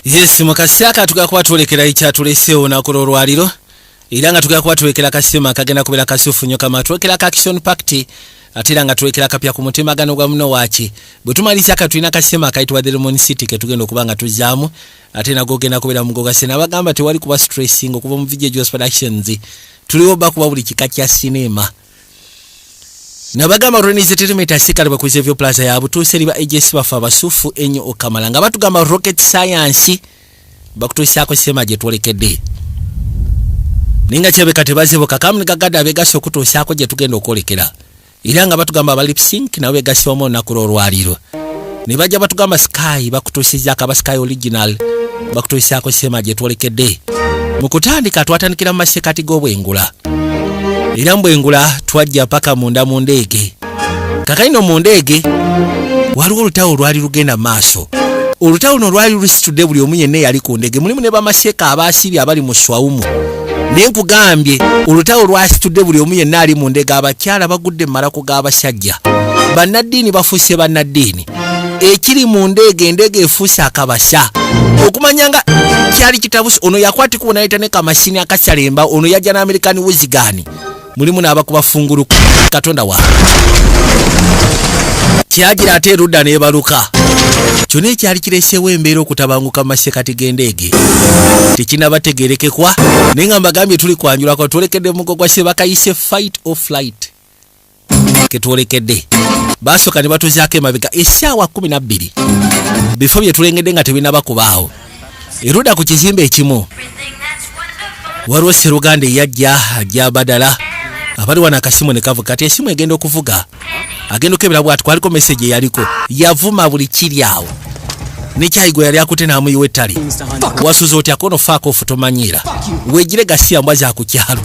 Yes, mukasaka tukakuba tulekera ikyatuleseewo nakulo olwaliro era nga tukakuba tulekera kasema kagenda kubera kasufu nyo kama tulekera ka action pact atira nga tulekera kapya ku mutima gano gwa muno wachi bwe tumaliza katulina kasema kaitwa the Lemon City ke tugenda okubanga tuzaamu ate nago genda kubera mugoga sena bagamba tewali kuba stressing okuva mu video Joss Productions tuliwo bakuba buli kikakya cinema nabagamba Ronize Telemeta sikali bakuze vyo plaza ya butuse liba agency bafa basufu enyo okamala nga batugamba rocket science bakutushako sema je twolekedde ninga chebe katebaze bokakamni kagada begaso okutushako je tugenda okolekera iranga batugamba ba lip sync na begasi wamo nakulo olwaliro ne bajja batugamba Sky bakutushiza ka Sky original bakutushako sema je twolekedde mukutandika twatandikira masekati gobwengula Irambo engula twajja paka munda mu ndege. Kakaino mu ndege waliwo olutawo lwali lugenda maaso. Olutawo no lwali lusitudde buli omu yenna yali ku ndege. Mulimu ne bamaseka abasibi abali mu swawumu. Ne nkugambye olutawo lwasitudde buli omu yenna ali mu ndege abakyala bagudde malako g'abasajja. Bannaddiini bafuuse bannaddiini. Ekiri mu ndege endege efuuse akabasa. Okumanyanga kyali kitabusi ono yakwati kubona yitane kamashini akasalemba ono yajja na American wuzigani. Mulimu n'abakuba funguru katonda wa kyagira ate rudda ne baluka kyone kyali kireseewo embeera okutabanguka masekati gendege tekinabategerekekwa nenga mbagambye tuli kwanjula kwa tulekedde mugogwa sebakayise fight or flight ketwolekedde basoka ne batuzaako emabega essaawa 12 before bye tulengedde nga tebinabakubaawo erudda ku kizimbe ekimu waliwo Seruganda yajja ajja badala abali wana akasimu ne kavuga kati esimu egenda okuvuga agenda okebera bwatu kwaliko message yaliko yavuma buli kiri awo nekyayigo yali akute namuyiwe ettali wasuza oti akono faako ofutomanyira wejire gasiya mbwaza ku kyalo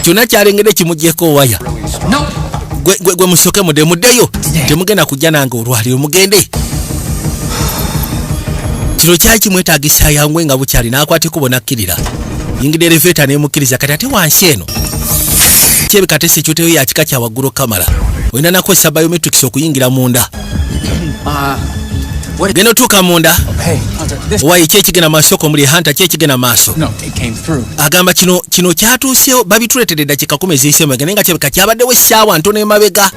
kyonna kyalengedde kimugyeko waya gwe musoke muddeyo temugenda kujja nange olwaliro mugende kino kyali kimwetaagisa yangwe nga bukyali n'akwate kubonakkirira yingide elevator ne mukiriza kati ate wansi eno kyebe katese kyoteyo ya kika kya waggulu kamera wena nakozesa biometrics okuyingira munda geno tuka munda wayi kyekigena masoko muli hunter kyekigena maso agamba kino kyatuuseyo babituletedde dakika 10 eziyise nga kyebe kakyabaddewo essaawa ntono emabega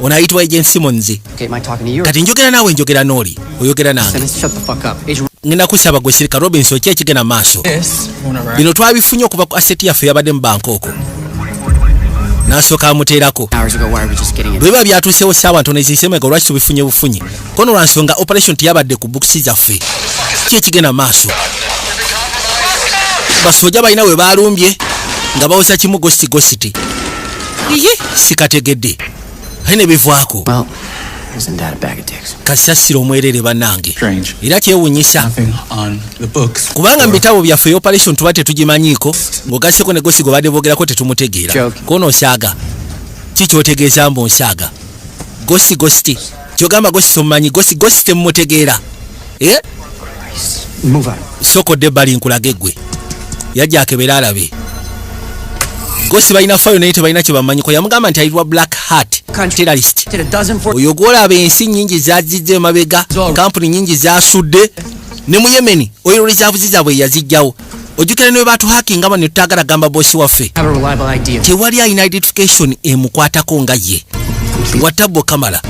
onayitibwa Agent Simmons kati njogera naawe njogera n'oli oyogera nange ngenda kusaba gwe Sirika Robinson kyekigena maaso bino twabifunye okuva ku asset yaffe yabadde mu Bangkok nasooka amuteerako bweba byatuusewo ssaawa ntono ezisemega olwaki tubifunye bufunye kono lwa nsonga operation tiyabadde ku bukisi zaffe kyekigena maaso basoja balina we balumbye nga bawosa kimu gositi iye sikategedde aye ne bivaako Isn't that a bag of dicks? Kasasiro omwerere bannange era kyewunyisa kubanga mbitabo byaffe operation tubate tugimanyiiko ngogaseko ne gosigo badde bogerako tetumutegeera kono osaaga kikyotegeeza mbo nsaaga gosti kyogamba gosi omumanyi gosi temumutegeera soko debali nkulage gwe yajja akebera alabe gosi balina fayo naye tebalina kye bamanyiko yamugamba nti ayitibwa Black Hat terrorist oyo gwolaba ensi nyingi zazizze emabega kampuni nyingi zasudde ne mu Yemen oil reserve zaabwe yazijjawo ojjukira ne batu hacking aba ne tutagala gamba bosi waffe tewali identification emukwatako nga ye watabo kamala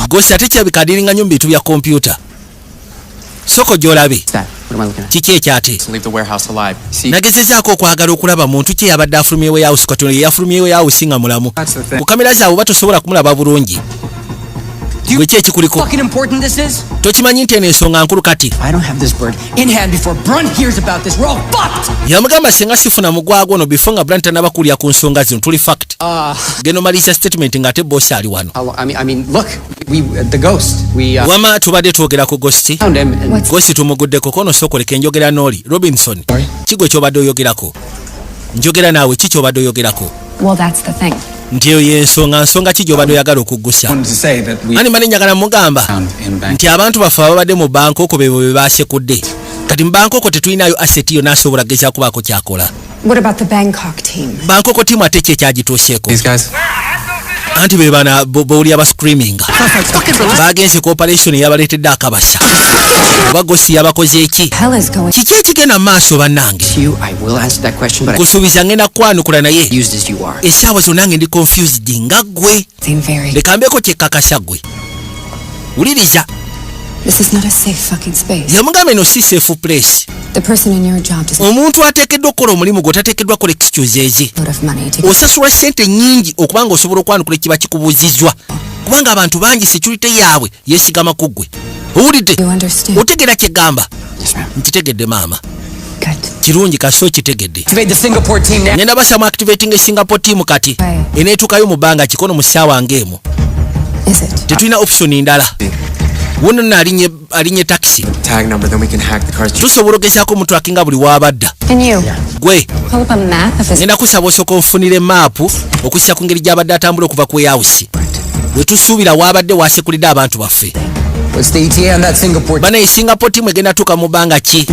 gosi ate kyabikadiringa nnyo mu bitu bya kompyuta soko gyolabe kiki ekyate nagezezaako okwagala okulaba muntu kye yabadde afulumyewo yawo sikatono yafulumyewo yawo singa mulamu ku kamera zaabwe batosobola kumulaba bulungi gwe ki ekikuliko tokimanyi nti eno ensonga nkulu kati yamugamba singa sifuna mugwago ono bifo nga Brant anabakulya ku nsonga zino tuli fact geno malisa statement nga ate bosi ali wano wama tubadde twogera ku gosi tumuguddeko kono sokoleka enjogera n'oli Robinson kigwe kyobadde oyogerako njogera naawe ki kyobadde oyogerako nti eyo yensonga ki gyobadde oyagala okuggusa ani mane njagala mugamba nti abantu baffe ababadde mu Bangkok bebo be baasekudde kati mu Bangkok tetulinayo asset yo nasobola geza kubaako kyakola What about the Bangkok team? Bangkok team ate kye kyagituuseeko anti be bana boli aba screaming bagenze ku operation yabaletedde akabasha bagosi yabakoze eki kiki ekigenda maaso bannange kusuubiza ngenda kwanukula naye essaawa zonna nge ndi confused nga ggwe leka mbeeko kyekkakasa ggwe wuliriza yamugambe eno si safe place. Omuntu ateekeddwa okukola omulimu gwe tateekeddwa kola excuse ezi. Osasula ssente nnyingi okubanga osobola okwanukula kiba kikubuuzizwa kubanga abantu bangi security yaabwe yeesigama ku ggwe. Owulidde? Otegeera kyegamba? Nkitegedde maama. Kirungi kaso kitegedde. Ngenda basamu activating a Singapore team kati eneetuukayo mu bbanga kikono mu ssaawa ng'emu. Tetulina option ndala. Wono na alinye taxi. Tag number, then we can hack the cars. Tusobola ogezaako mu tracking buli wabadda. Gwe. Ngenda kusaba osooka onfunire maapu okussa ku ngeri gy'abadde atambula okuva ku warehouse. We tusuubira wabadde wasekulidde abantu baffe. What's the ETA on that Singapore? Bana Singapore team egenda tuka mu banga ki?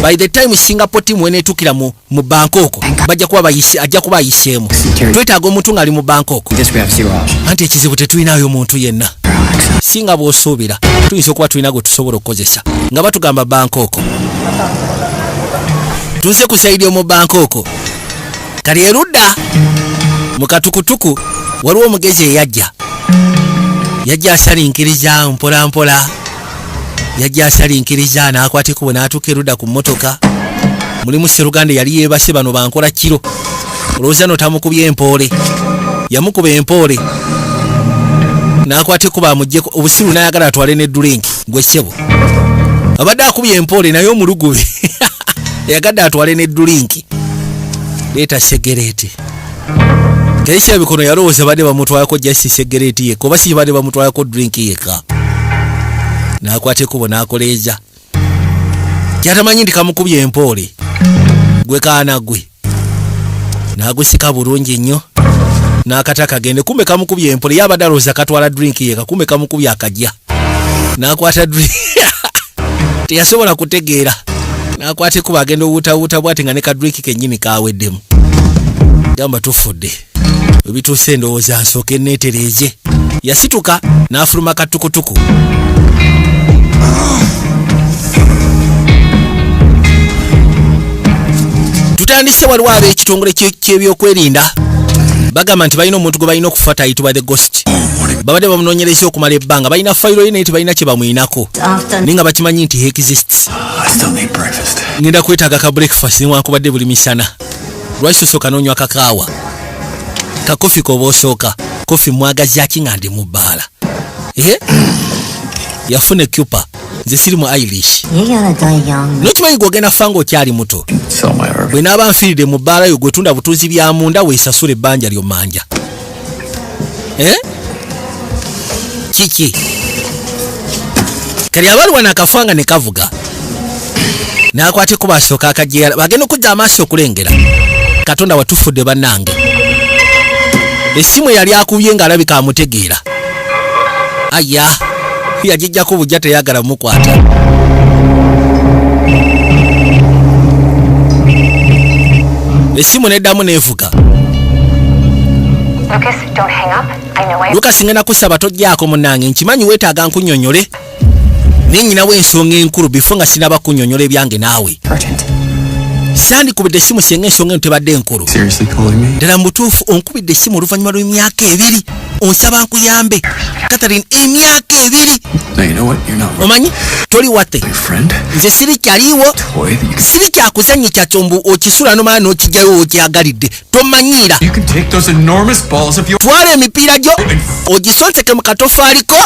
By the time Singapore team eneetukira mu Bangkok bajja kuba ajja kuba ayiseemu. Twetaaga omuntu ng'ali mu Bangkok. Anti ekizibu tetulinayo muntu yenna. Singa bw'osuubira tuyinza okuba tulina gwe tusobola okukozesa nga batugamba Bangkok. Tuze ku saidi omu Bangkok. Kali erudda mu katukutuku waliwo omugezi eyajja. Yajja asalinkiriza mpola mpola. Yajja asalinkiriza n'akwata ekkubo n'atuuka erudda ku mmotoka. Mulimu Sseruganda yali yeebase bano bankola kiro. Olowooza n'otamukubye empoole. Yamukuba empoole. N'akwata ekkubo amuggyeko obusiru n'ayagala atwale ne drink gwe ssebo. Abadde akubye empoole naye omulugube. Yagadde atwale ne drink. Leeta segereti. Kaisha bikono yalowooza badde bamutwalako just segereti ye kuba si badde bamutwalako drink yeka. N'akwata ekkubo n'akoleeza. Kyatamanyi nti kamukubye empoole. Gwe kaana gwe. N'agusika bulungi nnyo. N'akata kagende kumbe kamukubye empoole yabadde alowooza katwala drink yeka kumbe kamukubye akajja. N'akwata drink. Teyasobola kutegeera. N'akwata ekkubo agenda owuutawuuta bw'ati nga ne ka drink kennyini kaaweddemu. Gamba tufudde. Ebituuse ndowooza nsooke neetereeze. Yasituka n'afuluma katukutuku. Tutandise waliwo ab'ekitongole ky'ebyokwerinda. Bagamba nti balina omuntu gwe balina okufa ayitibwa the ghost. Babadde bamunoonyereza okumala ebbanga balina fayiro ye naye tebalina kye bamuyinako. Naye nga bakimanyi nti he exists. Ngenda kwetaaga ka breakfast newankubadde buli misana. Lwaki osooka n'onywa kakaawa? Ka kofi koba osooka. Kofi mwagazi aki nga ndi mu bbaala. Yafuna ekyupa. Nze siri mu Irish. Nokimanyi gw'ogenda fanga okyali muto. Bwe naaba nfiiridde mu bbaala yo gwetunda butuuzi bya munda weesasula ebbanja ly'omanja. Kiki? Kali abaluwa n'akafanga ne kavuga. N'akwata ekkubo asooka akajja bagenda okujja amaaso okulengera. Katonda watufudde bannange. Essimu yali akubye ng'alabika amutegeera. Aya, yagijjako bujja teyagala mukwata. Essimu neddamu neevuga. Lucas ngenda kusaba tojjaako munnange nkimanyi weetaaga nkunnyonnyole. Naye nyinawo ensonga enkulu bifo nga sinaba kunnyonnyola ebyange naawe. Sandikubidde essimu senga ensonga eno tebadde enkulu. Ddala mu butuufu onkubidde essimu oluvannyuma lw'emyaka 2 onsaba nkuyambe. Catherine, emyaka 2. Omanyi toli wate. Nze siri kyaliwo. Siri kyakuzannya kyakyombu okisula n'omala n'okijjayo okyagalidde. Tomanyiira. Twala emipiira gyo ogisonseke mu katofaaliko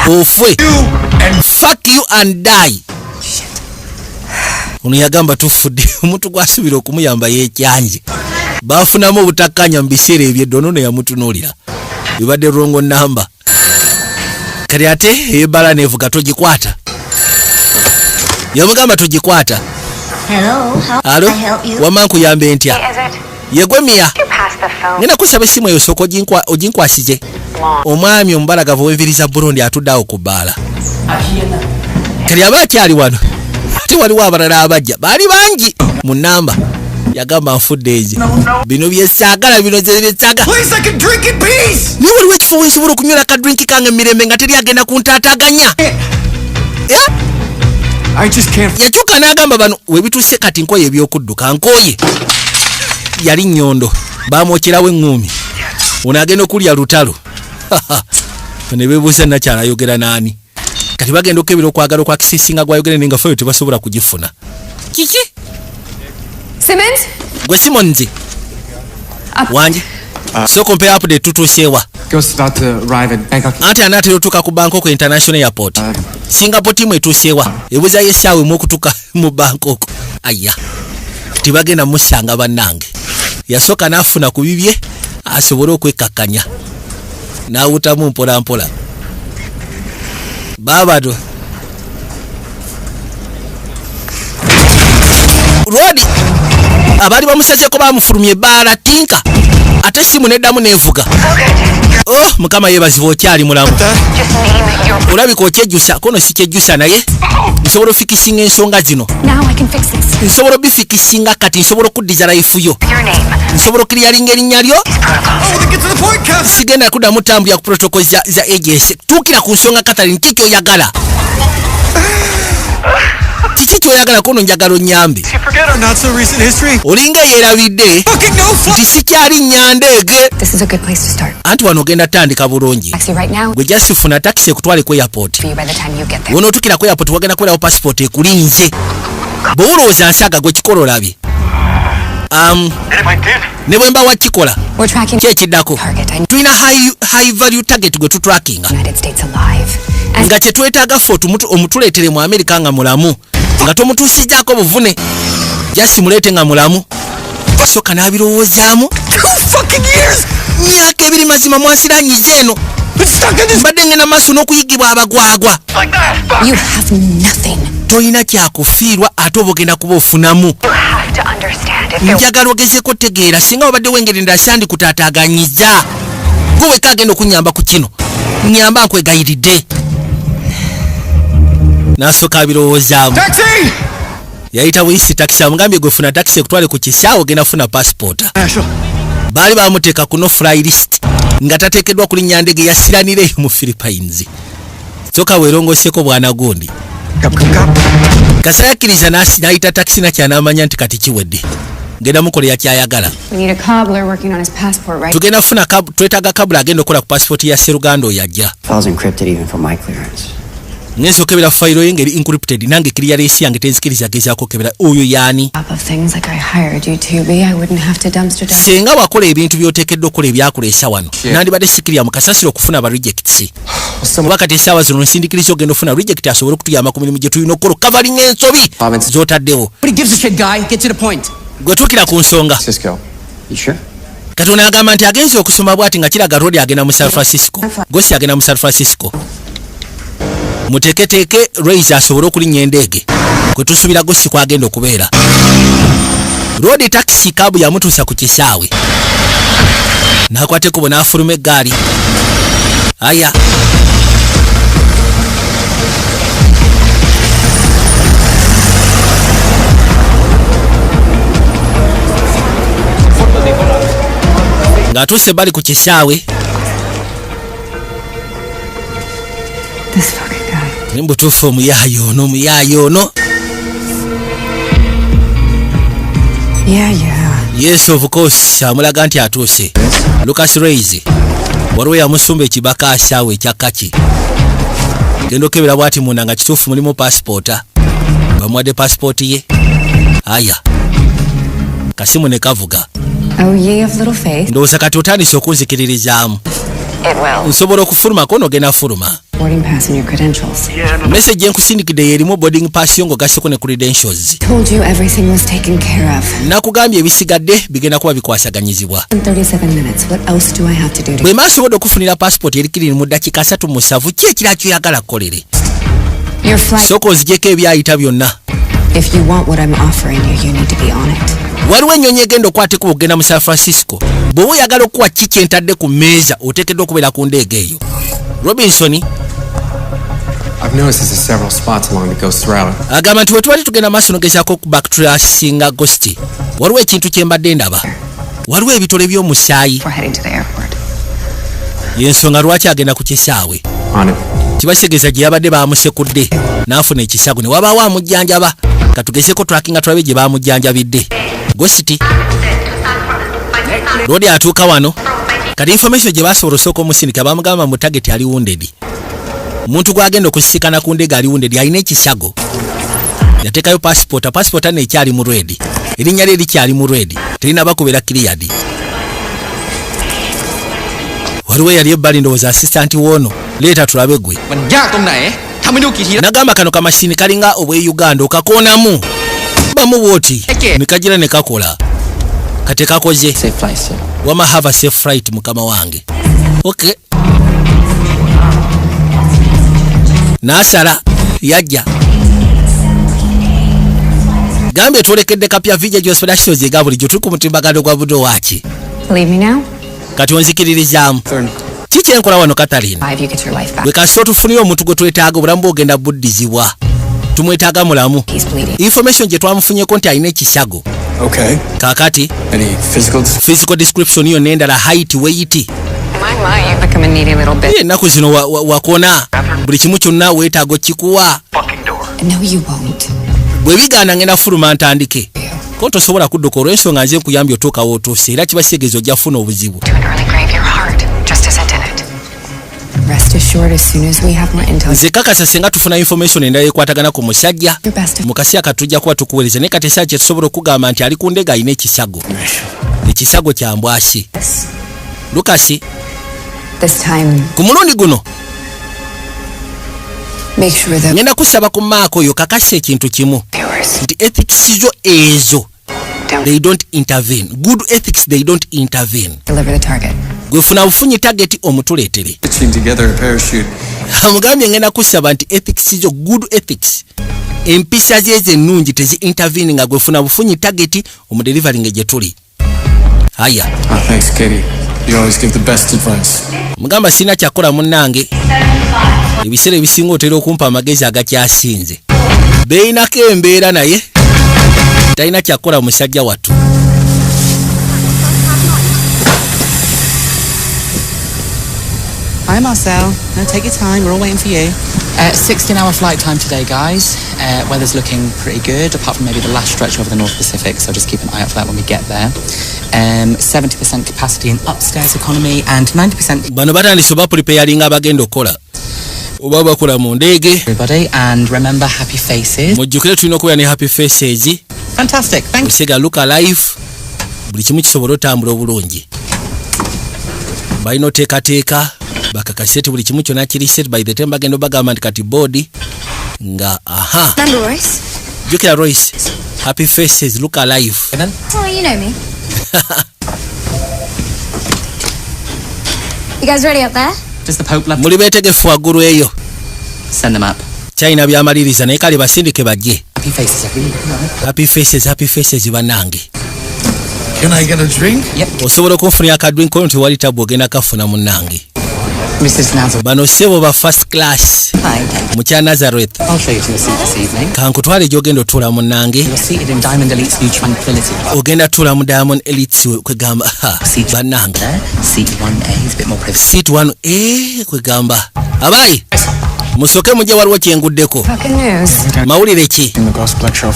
ofwe. Fuck you and die. Ono yagamba tufudde omuntu gwasubira okumuyamba yeekyanje. Baafunamu obutakkanya mu biseera ebyedda ono ne yamutunuulira. Bibadde rongo namba. Kali ate ebbala neevuga togikwata. Yamugamba togikwata. Hello, wamma nkuyambe ntya? Yegwe Mia. Ngenda kusaba essimu eyo sooka oginkwasize. Omwami omubalagavu w'enviri za Burundi atudde awo ku bbaala. Kali aba akyali wano. Ate waliwo abalala abajja baali bangi mu nnamba. yagamba nfudde ezi bino byesaagala bino byesaagala Please, I can drink in peace. niwe waliwo ekifo wensobola okunywera kadrinki kange emirembe nga teri agenda kuntaataganya. I just can't. yakyuka n'agamba bano webituuse kati nkoye ebyokudduka nkooye yali nnyondo bamwokyerawo eŋŋuumi ono agenda okulya lutalo ne beebuuza nakyala ayogera naani kati bagenda okukebera okwagala okwa kisiisinga gwayogera naye nga fayo tebasobola kugifuna kiki Simmons? gwe Simonzi wanje soko mpe update tutuuseewa Ghost's about to arrive at Bangkok. anti anaatera otuuka ku Bangkok International Airport Singapore tiimu etuuseewa ebuuzayo essaawa emu okutuuka mu Bangkok aya tibagenda musanga bannange yasooka n'afuna ku bibye asobole okwekakkanya n'awutamu mpola mpola baabado Rodi abaali bamusazeeko baamufulumya ebbaala tinka ate simu neddamu neevuga mukama yeebazibwa okyali mulamu olabika okyejjusa kono si kyejjusa naye nsobola ofikisinga ensonga zino nsobola obifikisinga kati nsobola okuddiza layifu yo nsobola okiryalinga erinnya lyo sigenda kuddamu tambulira ku protocol za agency tuukira ku nsonga Catherine kiki kyoyagala kiki kyoyagala kono njagala onyambe olinga eyeerabidde nti sikyali nnyandeege anti wano ogenda tandika bulungi gwe jasifuna takisi ekutwale ku airport wonootukira ku airport wagenda kubeerawo passport ekulinze bw'olowooza nsaga gwe kikola olabye ne bwe mba wakikola kyekiddako tulina high value target gwe tutrackinga nga kyetwetaaga fe omutuleetere mu Amerika nga mulamu nga tomutuusizzaako buvune jasi muleete nga mulamu soka n'abirowoozaamu myaka ebiri mazima mwansiranyiza eno mbadde ngenda maaso n'okuyigibwa abagwagwa tolina kyakufiirwa ate oba ogenda kuba ofunamu njagala ogezeeko tegeera singa wabadde wengeri ndala sandikutaataaganyiza gwe weka agenda okunyamba ku kino nyamba nkwegayiridde n'asooka abirowoozaamu yayita buyisi takisi amugambye gwefuna takisi ekutwale ku kisaawe ogenda funa passport baali bamuteeka ku no fly list nga tateekeddwa kulinnya ndege yasiranire mu Philippines soka weerongoseeko bwana gundi kasa yakkiriza n'ayita takisi nakyanamanya nti kati kiwedde ngenda mukolera kyayagala tugenda funa twetaaga kabula agenda okukola ku passport ya Seruganda oyo ajja ngenso okebera fayiro ye ngeri encrypted nange kiriya leesi yange tenzikiriza gezaako okebera oyo yaani senga wakola ebintu by'oteekeddwa okukola ebyakuleesa wano nandibadde sikirya mu kasasiro okufuna aba rejects kuba kati essaawa zino nsindikiriza ogenda ofuna reject asobole okutuyamba ku mirimu gye tulina okukola okukavalinga ensobi z'otaddewo gwe tuukira ku nsonga katonda agamba nti agenza okusoma bw'ati nga kiraga Rodi agenda mu San Francisco Gosi agenda mu San Francisco muteeketeeke Raise asobole okulinnya endege kwe tusubira Gosi kwagenda okubeera Rodi taxi kabu yamutuusa ku kisaawe n'akwateko n'afuluma eggaali aya ng'atuuse bali ku kisaawe nimbutuufu omuyaayo ono yes of course amulaga nti atuuse Lucas Raise waliwo yamusumba ekibaka asaawe ekyakaki genda okebera bwati munda nga kituufu mulimu passport bamuwadde passport ye aya kasimu ne kavuga ndowooza kati otandise okunzikiririzaamu nsobola okufuluma kono ogenda fuluma message enkusindikidde yerimu boarding pass yo ng'ogasseko ne credentials nakugambye ebisigadde bigenda kuba bikwasaganyizibwa bwe maasobodde okufunira passport erikiriri mu ddakiika 37 ki ekira kyoyagala kukolere sooka onzigyeko ebyayita byonna waliwo ennyonyi egenda okwateeko okugenda mu San Francisco bw'oba oyagala okuwa kiki entadde ku mmeeza oteekeddwa okubeera ku ndeege eyo Robinson agamba nti bwe tubali tugenda maaso nogezaako backtracinga Ghost waliwo ekintu kyembadde ndaba, waliwo ebitole by'omusaayi. We're heading to the airport. Yensonga lwaki agenda ku kisaawe. Kibasegeeza gye yabadde baamusekudde n'afuna ekisago ne wabaawo amujjanjaba. Katugezeko tracking tulabe gye baamujjanjabidde. Gositi Lodi atuuka wano kati information gye baasobola osooka omusindika baamugamba mu target ali wounded. Omuntu gwagenda okusisikana ku ndege ali wounded alina ekisago. Yateekayo passport neekyali mu red. Erinnya lye likyali mu red. Terina bakubera cleared. Waliwo yali ebbali ndowooza assistant woono leeta tulabe gwe. Nagamba kano kamashini kalinga obwe Uganda okakoonamu bamu bwoti nekagira ne kakola kate kakoze wama have a safe flight mukama wange. Okay nasala yajja gambe tulekedde kapya vija jo special je gabuli jo tuku mutimbagano gwa budo wachi. Believe me now? Kati onzikiririzamu kiki enkola wano Katalina bwe kasito tufunire omuntu gwe twetaaga obulamu bwogenda buddizibwa tumwetaaga mulamu. Information gye twamufunyeko nti alina ekisago. Kakati physical description yo nendala height weight ennaku zino wakona buli kimu kyonna weetaaga kikuwa. Bwe bigaana ngenda fuluma ntandike ko tosobola kudduka olw'ensonga nze nkuyambye otuukawo otuuse era kibasegeeza ojja kufuna obuzibu. Nze kakasa senga tufuna information endala ekwatagana ku musajja mu kaseera katujja kuba tukuweereza naye kati esaa kye tusobola okugamba nti ali ku ndege alina ekisago. Ekisago kya mbwasi. Lukasi ku mulundi guno ngenda kusaba ku maako oyo kakasa ekintu kimu nti ethics zo ezo they don't intervene. Good ethics they don't intervene. Deliver the target. Gwefuna bufunyi target omutuleetere. Amugambye ngenda kusaba nti ethics zo good ethics empisa zeze nnungi tezi intervene nga gwefuna bufunyi target omudelivering gye tuli. Haya. Thanks Katie. You always give the best advice. Mugamba sina kyakola munnange. Ebiseera ebisinga otera okumpa amagezi agakyasinze. Beinako embeera naye talina kyakola musajja wattu. Hi Marcel, no, take your time, we're all waiting for you. 16-hour flight time today, guys. Weather's looking pretty good, apart from maybe the last stretch over the North Pacific, so just keep an eye out for that when we get there. 70% capacity in upstairs economy and 90%... Bano batandise oba preparinga abagenda okola. Oba bakola mu ndege. Everybody, and remember happy faces. Mujjukire tulina okubeera ne happy faces. Fantastic, thank you. Osega look alive. Buli kimu kisobola otambula obulungi. Balina oteekateeka. Bakakaseti buli kimu kyonna kiri set by the time bagenda bagamba nti kati body nga aha. Royce. Jukira Royce. Happy faces look alive. Oh, you know me. You guys ready up there? Does the Pope love... Muli beetegefu waggulu eyo. Send them up. China byamaliriza naye kale basindike bajje. Happy faces everyone. Happy faces banange. Can I get a drink? Yep. Osobola okunfunira akadrink kono tewali tabu ogenda kafuna munnange. Mrs. Nazareth. Bano sebo ba first class. Hi. Mucha Nazareth. I'll show you to your seat this evening. Kankutwale gy'ogenda otuula munnange. You're seated in Diamond Elite's new Tranquility. Ogenda tuula mu Diamond Elite kwegamba bannange. Seat 1A is a bit more privacy. Seat 1A kwegamba. Abayi. Musoke mujje waliwo kyenguddeko. Mawulire ki?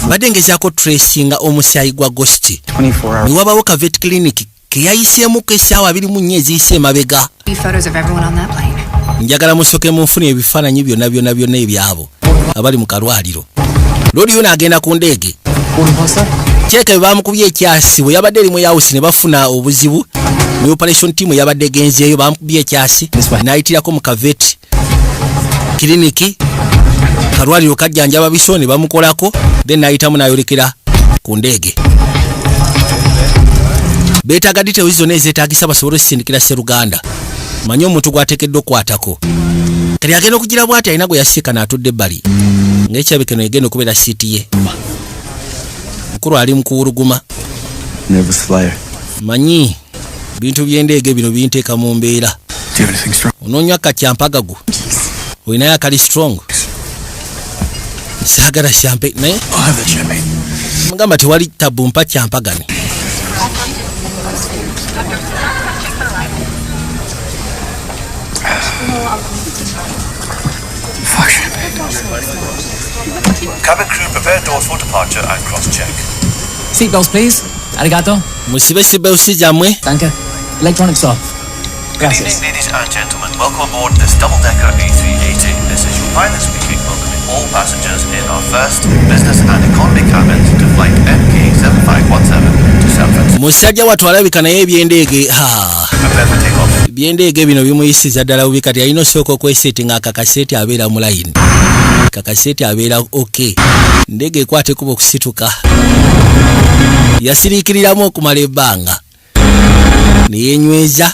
Badde ngezaako tracinga omusaayi gwa Ghost. Ne wabawo ka vet clinic ke yayiseemuko essaawa 24 eziyise emabega. Njagala musoke munfune ebifaananyi byonna ebyabo abali mu kalwaliro. Lodi yona agenda ku ndege. Kyeka bwe bamukubye ekyasi bwe yabadde eri mu house ne bafuna obuzibu. Mu operation team yabadde genzeeyo bamukubye ekyasi n'ayitirako mu kavet kiliniki kalwaliro kajjanjaba bisone bamukolako then n'ayitamu n'ayolekera ku ndege. Beetaaga details zonna ezeetaagisa basobole okusindikira Sseruganda. Manyi omuntu gwateekeddwa okwatako. Kali agenda okugira bw'ati alina gwe yasika n'atudde ebbali. Ng'ekirabika eno egenda okubeera siiti ye. Mukulu ali mu kuwuluguma. Manyi bintu by'endege bino binteeka mu mbeera. Onoonywa akakyampagagu. Olinayo akali strong. Sagara champagne naye I'll have the champagne. mugamba tewali tabu mpa kyampagane. Fuck champagne. Cabin crew, prepare doors for departure and cross-check. Seatbelts, please. Arigato. Musibe sibeusi jammwe. Danke. Electronics off. Good evening, Gracias. ladies and gentlemen. Welcome aboard this double-decker A380. This is your pilot speaking, welcoming all passengers in our first business and economy cabins to flight MK7517 to San Francisco. Musajja watu alabika naye ebyendege Prepare for takeoff. ebyendege bino bimuyisiza ddala bubi kati alina osooka okweseti nga akakaseti abeera mu layini kakaseti abeera ok ndege ekwate kuba okusituka yasiriikiriramu okumala ebbanga neyenyweza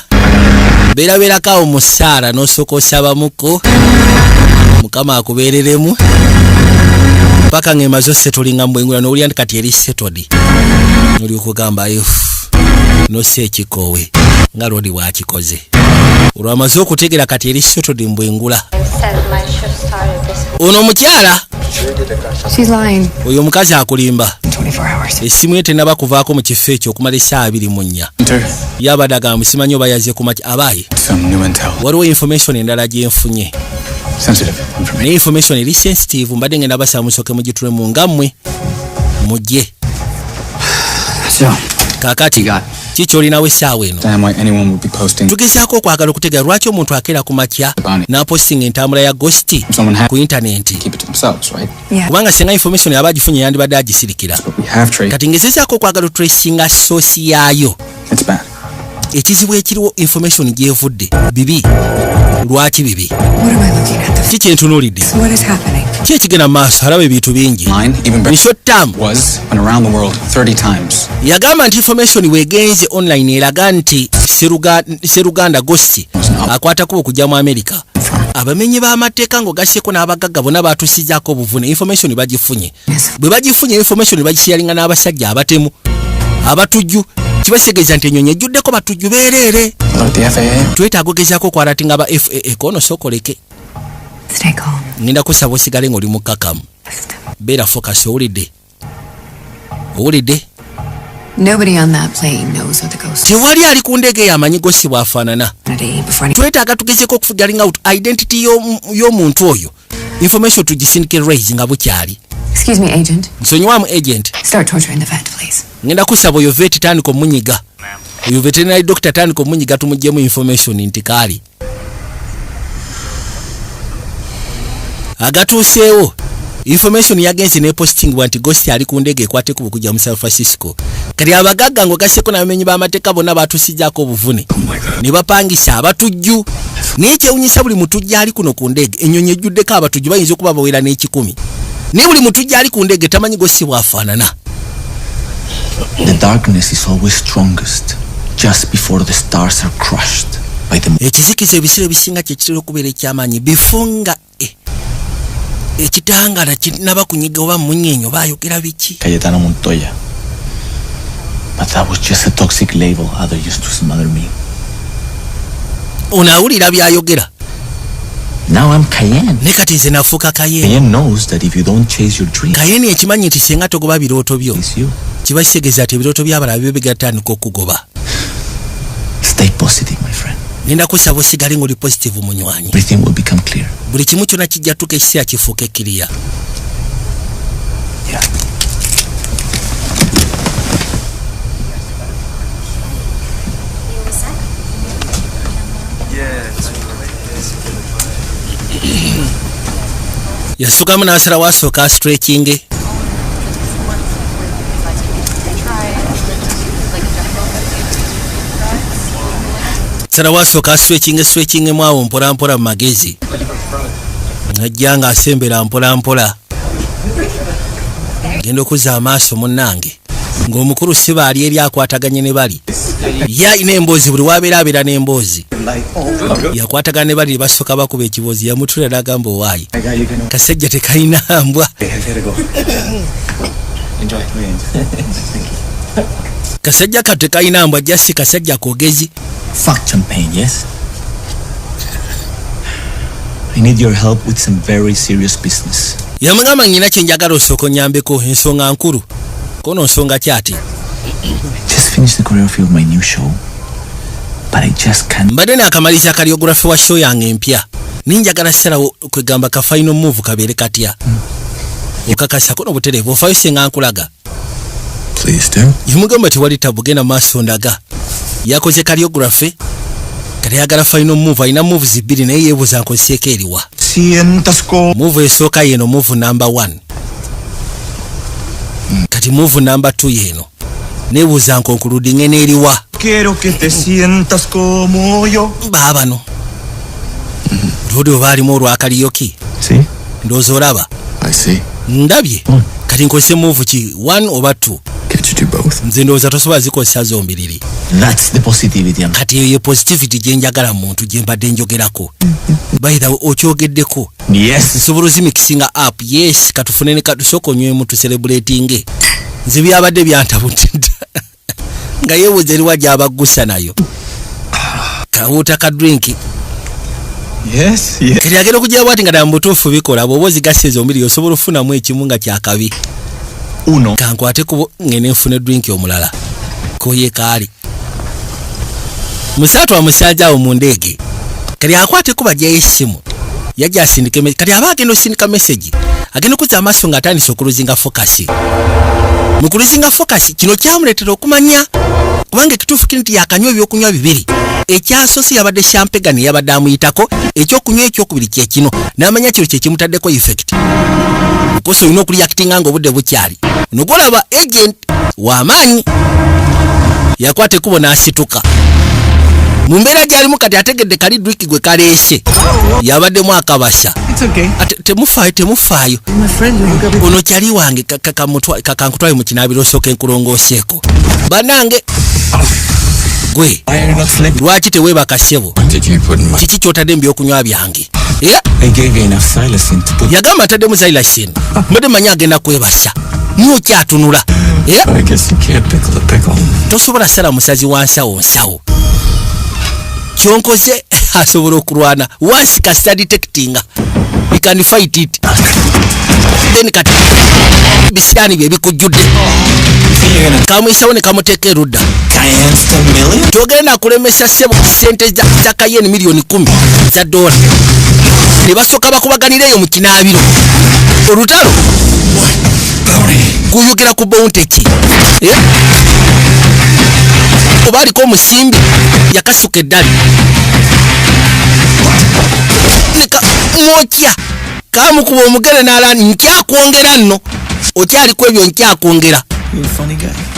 beerabeerako mu ssaala n'osooka osabamuko mukama akubeereremu paka ng'emaze osetulinga mu bwengula n'owulira nti kati eri setodi oli okugamba nossa ekikoowe nga lodi bwakikoze olwamaze okutegera kati eri setodi mu bwengula ono omukyala She's lying. oyo omukazi akulimba 24 hours. essimu ye tenaba kuvaako mu kifo ekyo okumala essaawa 24 Enter. yabadde agamba simanyi oba yaze kumaki abaayi Some new intel. waliwo information endala gyenfunye Sensitive information. naye information eri sensitive mbadde ngenda basaba musooke mugitulemu nga mmwe mujje So, kaakati kiki olinawo essaawa eno damn why anyone would be posting. tugezaako okwagala okutegera lwaki omuntu akeera ku makya n'apostinga entambula ya gosti Someone had ku intaneti keep it to themselves, right? Yeah. kubanga singa information yaba agifunye yandibadde agisirikira But we have trade. kati ngezezaako okwagala otracinga soosi yaayo It's bad. ekizibu ekiriwo information gyevudde bibi lwaki bibi What am I looking at? ki kyentunuulidde So what is happening? ki ekigenda mu maaso alaba ebintu bingi Mine, even in better, short term was went around the world 30 times. yagamba nti information wegenze online eraga nti seruganda gosti akwata kuba okujja mu america abamenyi b'amateeka ng'ogasseko n'abagagga bonna batusizaako obuvune information bagifunye bwe bagifunye information bagisharinga n'abasajja abatemu abatujju kibasegeeza nti enyonyi ejjuddeko batujju beereere Hello, the FAA. twetaaga ogezaako okwalatinga ba FAA kono sookoleke Stay calm. ngenda kusaba osigale ng'oli mukkakamu beera focus owulidde Nobody on that plane knows what the ghost is. tewali ali ku ndege eyo amanyi gosi bw'afaanana Before any- twetaaga tugezeko okufigalinga out identity y'omuntu oyo information tugisindike raise nga bukyali Excuse me, agent. nsonyiwamu agent Start torturing the vet, please. ngenda kusaba oyo vet tandika omunyiga oyo veterinary doctor tandika omunyiga tumugyemu information nti kaali agatuuseewo information yagenze ne posting nti ghost ali ku ndege ekwate ku kujja mu San Francisco kati abagagga ng'ogasseko n'abamenyi b'amateeka bonna batusizaako obuvune ne bapangisa abatujju naye kyewunyisa buli mutujja ali kuno ku ndege ennyonyi ejjuddeko abatujju bayinza okuba bawera n'ekikumi naye buli mutujja ali ku ndege tamanyi ghost bw'afaanana. The darkness is always strongest just before the stars are crushed by the moon. ekizikiza ebiseera ebisinga kyekitera okubeera ekyamaanyi before nga ekitangala kinaba kunyiga oba munyeenyo baayogera biki Cayetano Montoya. But that was just a toxic label other used to smother me. ono awulira byayogera Now I'm Cayenne. ne kati nze nafuuka Cayenne. Cayenne knows that if you don't chase your dreams, Cayenne ekimanyi nti singa togoba birooto byo it's you. kiba kitegeeza ati ebirooto by'abalala byo bigatandika okugoba. Stay positive, my friend. Nenda kusaba osigale ng'oli positive munywanyi. Everything will become clear. Buli kimu kyonna kijja tuka ekiseera kifuuke kiriya. Yeah. Yasukamu n'asala wasooka stretching. Sala wasooka stretching mwawo mpola mpola mu magezi. Najja nga asembera mpola mpola. Genda okuzza amaaso munnange. Ng'omukulu si baali eri akwataganye ne bali. Ye alina emboozi buli wabeera abeera n'emboozi. Yakwatagana ne bali basooka bakuba ekiboozi yamutula n'agamba owaayi. Kasajja tekalina mbwa. Kasajja ka tekalina mbwa jasi kasajja kogezi. Fuck champagne, yes? I need your help with some very serious business. Yamugamba nyina kye njagala osooka onyambeko ensonga nkulu. Kono nsonga kyati. Just finished the choreography of my new show, but I just can't. Mbadde naakamaliza choreography wa show yange empya. Ninjagala ssalawo kwegamba ka final move kabeere katya. Okakasa kono butereevu ofaayo singa nkulaga. Please do. Yamugamba tewali tabu genda maaso ndaga. Yakoze choreography. Kati yagala final move alina moves bbiri naye yeebuuza nkozeeko eriwa. Move esooka yeno move number 1. Kati move number 2 yeno. Neebuuza nkonkuludinge n'eriwa. Quiero que te sientas como yo. Baabano. Lodi obaalimu olwakaliyoki. See? Ndowooza olaba. I see. Ndabye. Kati nkozese move ki 1 oba 2. Can't you do both? Nze ndowooza tosobola zikozesa zombiriri. That's the positivity. Kati eyo ye positivity gye njagala muntu gye mbadde njogerako. By the way, okyogeddeko. Yes. Nsobola ozimikisinga up. Yes, katufune ne katusooka onywemu tuselebratinge. Nze byabadde byantabudde. Nga yeebuuza eriwa gy'abaggusa nayo. Kawuuta ka drink. Yes. Kati agenda okugya bwati nga ddala mu butuufu bikola bw'oba ozigasa ezombiri osobola ofunamu ekimu nga kyakabi. Uno. Kankwate kubo ngene nfune drink omulala. Koye kaali. Musatu amusajja awo mu ndeege. Kati akwate kuba gya essimu. Yajja asindike kati aba agenda osindika message. Agenda kuzza amaaso nga atandise okuluzinga focus. Mu kuluzinga focus kino kyamuleetera okumanya kubanga ekituufu kino nti yakanywa ebyokunywa bibiri. Ekyasoose yabadde champagne yabadde amuyitako, ekyokunywa ekyokubiri kye kino n'amanya kino kye kimutaddeko effect. Mukoso olina okureactinga nga obudde bukyali. Nogolaba agent w'amaanyi yakwate kubo n'asituka. Mu mbeera gy'alimu kati ategedde kali drink gwe kaleese. Yabaddemu akabasa. Temufaayo. Ono kyali wange kakankutwaye mu kinaabiro osooka enkulongooseeko. Bannange gwe lwaki teweebaka ssebo? Kiki ky'otadde mu byokunywa byange? Yagamba ataddemu xylacin. Mbadde manyi agenda kwebasa. Niyo kyatunula. Tosobola sala musazi wa nsawo. Kyonkoze asobola okulwana. Once kasita detecting, we can fight it. Then kati bisani bye bikujjudde. Kamwisawo ne kamuteeka erudda. Kyogenda kulemesa ssebo sente za kayeni miliyoni 10 za dola. Ne basooka bakubaganireyo mu kinaabiro. Olutalo guyugira ku bounty ki? Oba aliko omusimbi yakasuka eddali. Neka mwokya kamukuba omugere n'alani nkyakwongera nno. Okyaliko ebyo nkyakwongera.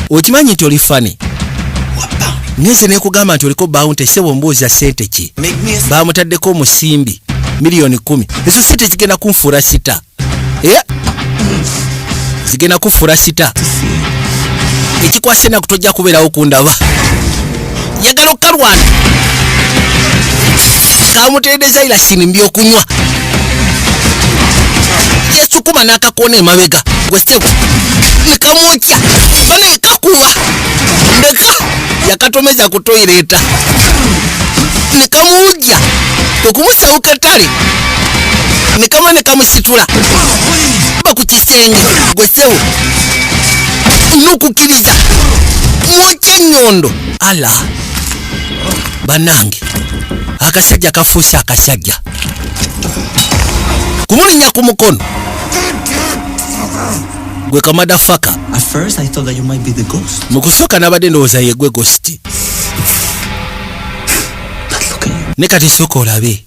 Okimanyi nti oli fani. Neze nekugamba nti oliko bounty sebo mbuuza sente ki? Bamutaddeko omusimbi miliyoni 10. Ezo sente zigenda kunfuula sita. Zigenda kufuula sita. Ekikwase na kutojja kubeerawo kundaba. Yagala okalwana. Kamutedde xylacin mbyokunywa. Yesukuma n'akakona emabega. Gwesebo. Nekamwokya. Bana ekakuba. Ndeka. Yakatomeza ku toilet. Nekamuwujja. Okumusawo katale. Nekamusitula. Ku kisenge. Gwesebo. Nukukiriza. Mwokya nyondo. Ala. Banange. Akasajja kafuusa akasajja. Kumulinya ku mukono. Gwe kamadafaka. At first I thought that you might be the ghost. Mukusooka nabadde ndowooza ye gwe ghost. But look at you. Ne kati sooka olabe.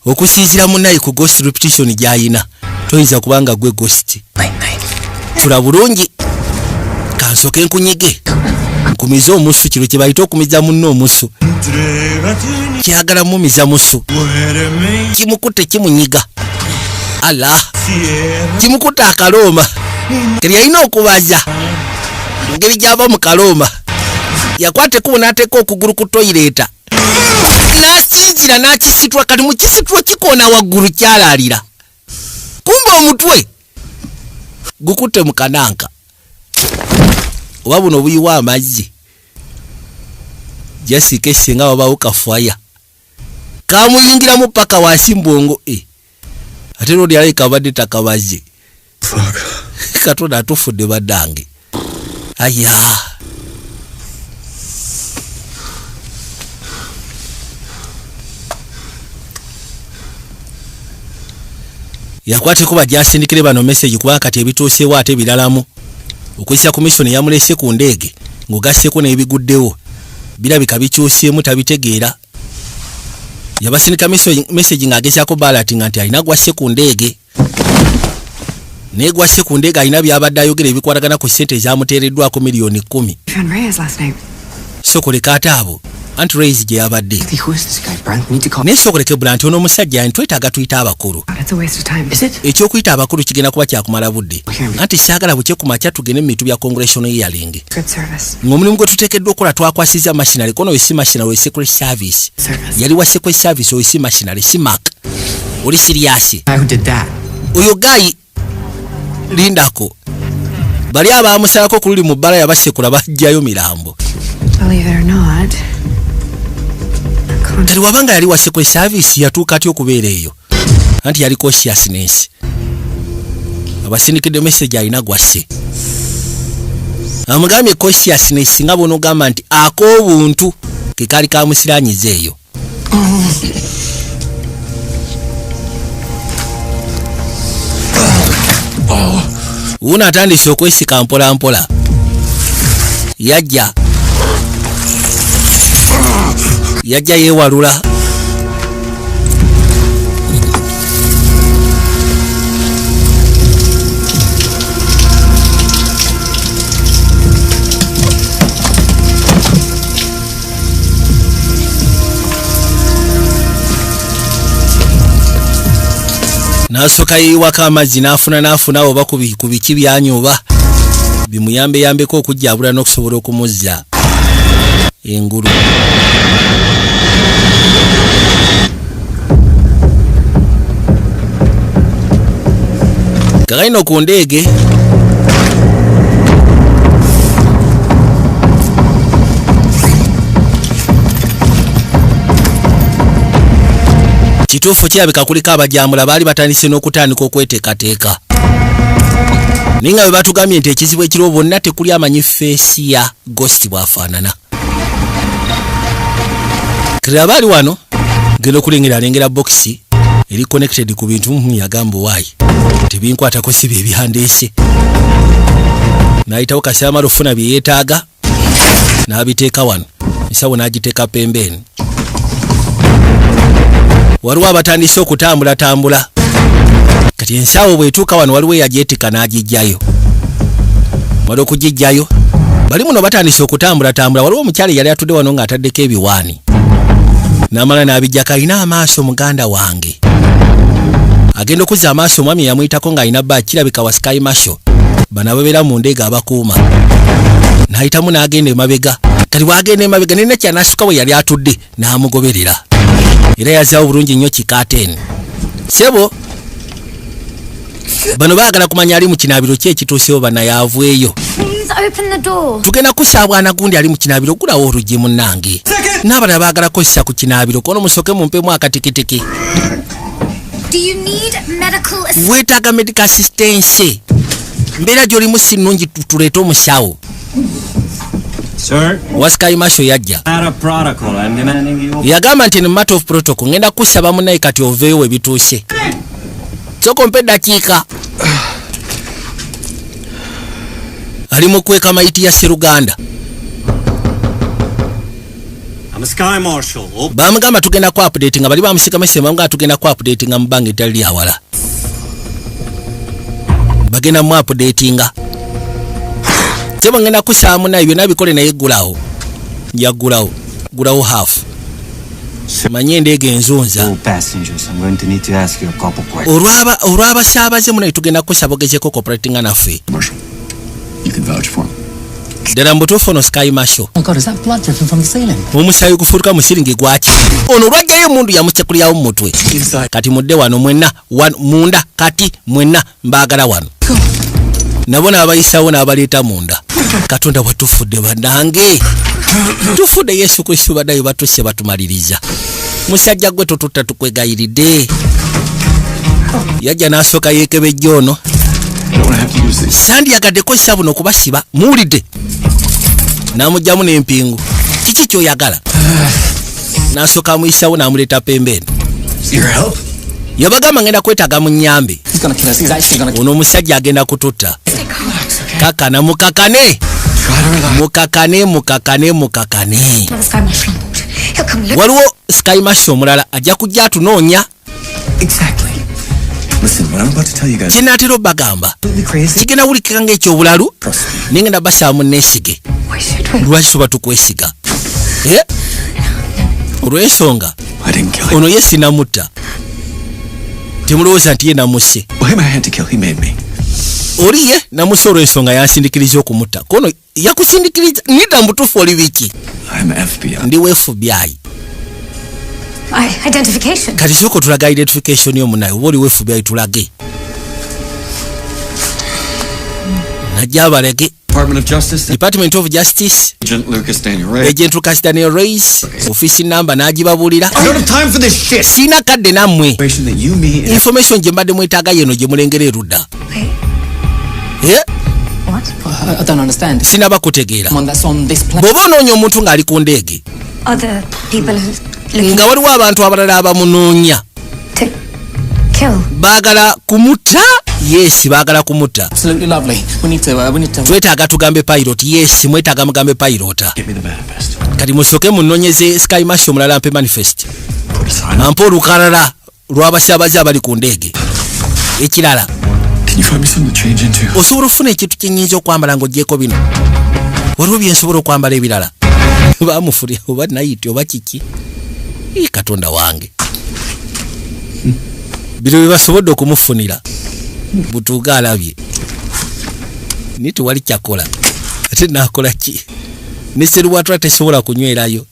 Okusinziira munnaye ku ghost repetition gy'ayina toyinza kubanga gwe ghost. Tula bulungi. Kansooke nkunyige. Nkumiza omusu kiro kye bayita okumiza munno omusu. Kyagala mumiza musu. Kimukutte kimunyiga. Ala. Kimukutte akalooma. Keri yalina okubaza. Ngeri gy'ava mu kalooma. Yakwate kubo n'ateeka okugulu ku toilet. N'asinzira n'akisitula kati mu kisitula kikoona waggulu kyalaalira. Kumbe omutwe gukutte mu kananka. Oba buno obuyiwa amazzi. Jessica esinga wabawo kafaya. kamuyingira mu paka wansi mbongo ate lodi alika badde takabaze Katonda atufudde baddange aya yakwateko bajasindikire bano message kuba kati ebituusewo ate biralamu okuyisa commission yamulese ku ndege ngogasseko n'ebiguddewo birabika bikyuseemu tabitegeera yabasindika message ng'agezaako balatinga nti alina gwasse ku ndege negwasse ku ndege alina byabadde ayogera ebikwatagana ku ssente ezamuteereddwako miliyoni 10 sokoleka ate abo anti Reyes gye yabadde naye sokoleke Brant ono omusajja ntwetaaga tuyita abakulu ekyokuyita abakulu kigenda kuba kyakumala budde anti saagala buke ku makya tugende mu mitu bya congressional hearing ng'omulimu gwe tuteekeddwa okukola twakwasiza machinery kono wesi machinery we secret service yali wa secret service wesi machinery simak oli serious oyo gayi lindako bali abamusalako ku luli mu bbala yabasekula bajjayo mirambo tali wabanga yali wa secret service yatuuka atya okubeera eyo anti yali consciousness abasindikidde message alina gwasse amugambye consciousness nga bonogamba nti ak'obuntu kekali kamusiranyiza eyo uno atandise okwesika mpola mpola yajja yeewalula nasoka yiwaka amazzi n'afuna oba ku biki byanyoba bimuyambeko okujjabula n'okusobola okumuzza engulu kakaino ku ndege kituufu kirabika kuliko abajambula baali batandise n'okutandika okweteekateeka naye nga bwe batugambye nti ekizibu ekiriwo bonna tekuli amanyi feesi ya Ghost bw'afaanana kiraba ali wano genda okulengeralengera bokisi eri connected ku bintu yagamba waayi tebinkwatako si bye ebihandiise n'ayitawo kasamala ofuna bye yeetaaga n'abiteeka wano ensawo n'agiteeka pembeeni waliwo abatandise okutambulatambula kati ensawo bwetuuka wano waliwo eyagyetika n'agijjayo wali okugijjayo bali muno batandise okutambulatambula waliwo omukyala yali atudde wano ng'ataddeko ebiwaani n'amala n'abijjako alina amaaso muganda wange agenda okuzza amaaso omwami yamuyitako ng'alina bba kirabika wa Sky Marshal bano ababeera mu ndege abakuuma n'ayitamu n'agenda emabega kati bw'agenda emabega nina kyanasuka we yali atudde n'amugoberera era yazaawo bulungi nnyo kikaateni sebo bano baagala kumanya ali mu kinaabiro ki ekituusewo banayaavueyo tugenda kusaabwana gundi ali mu kinaabiro gulawo oluggi munnange n'abalala baagala kozesa ku kinaabiro kono musoke mumpemu akatikitiki weetaaga medical assistance mbeera gy'olimu si nnungi tuleete omusawo wa Sky Marshal yajja yagamba nti matter of protocol ngenda kusaba munaye kati oveeyo we bituuse soko mpe dakiika ali mu kweka mayiti ya Sseruganda bamugamba tugenda ku update nga bali bamusika mesema nga tugenda ku update nga mubanga ettali lyawala bagenda mu update nga sebo ngenda kusaamu naye byonna bikole naye gulawo gulawo half manye endege enzunza olw'abasaabaze munaye tugenda kusaba ogezeko cooperatinga naffe ddala mbutuufu ono Sky Marshal omusaayi gufuuka mu siringi gwaki ono olwajjayo emundu yamusekulyawo mu mutwe kati mudde wano mwenna munda kati mwenna mbaagala wano nabo n'abayisawo n'abaleeta munda Katonda watufudde bannange tufudde Yesu Kristo baddayo batusse batumaliriza musajja gwe totutta tukwegayiridde. Yajja n'asooka yeekebejja ono. Sandyagadde kozesa buno okubasiba muwulidde. N'amugyamu n'empingu. Kiki ky'oyagala? N'asooka amuyisaawo n'amuleeta pembeni. Yabagamba ngenda kwetaaga mu nnyambe. Ono omusajja agenda kututta. Kakana mukakane. Mukakane. Waliwo Sky Marshal omulala ajja kujja atunoonya. Kinaatera obbagamba kigenda wulikika ng'ekyobulalu naye ngenda basaamu neesige. Lwaki tuba tukwesiga? Olw'ensonga ono ye sinamutta. Temulowooza nti ye namusse. Oli ye namusse olw'ensonga yansindikiriza okumutta. Kono yakusindikiriza nida mbutuufu oli biki? Ndi wa FBI. Identification. Kati soko tulaga identification y'omunayo oba oli wa FBI tulage. Najja abalege. Department of Justice. Agent Lucas Daniel Reyes. Office number n'agibabuulira. Sina kadde nammwe. Information gye mbadde mwetaaga yeno gye mulengera erudda. What? I don't understand. Sinaba kutegeera. Bw'oba onoonya omuntu ng'ali ku ndege. Other people nga waliwo abantu abalala abamunoonya. Baagala kumutta? Yes, baagala kumutta. Absolutely lovely. We need to twetaaga tugambe pilot. Yes, mwetaaga mugambe pilot. Kati musooke munoonyeze Sky Marshal omulala ampe manifest. Ampe olukalala lw'abasaabaze abali ku ndege. Ekirala. Osobola okufuna ekintu kyenyinza okwambala ng'ogyeko bino. Waliwo bye nsobola okwambala ebirala. Bamufulya oba nayiti oba kiki. Katonda wange. Bino bye basobodde okumufunira. Butuuga alabye. Niti wali kyakola. Ate naakola ki? Ne Sserwatula tesobola kunywerayo.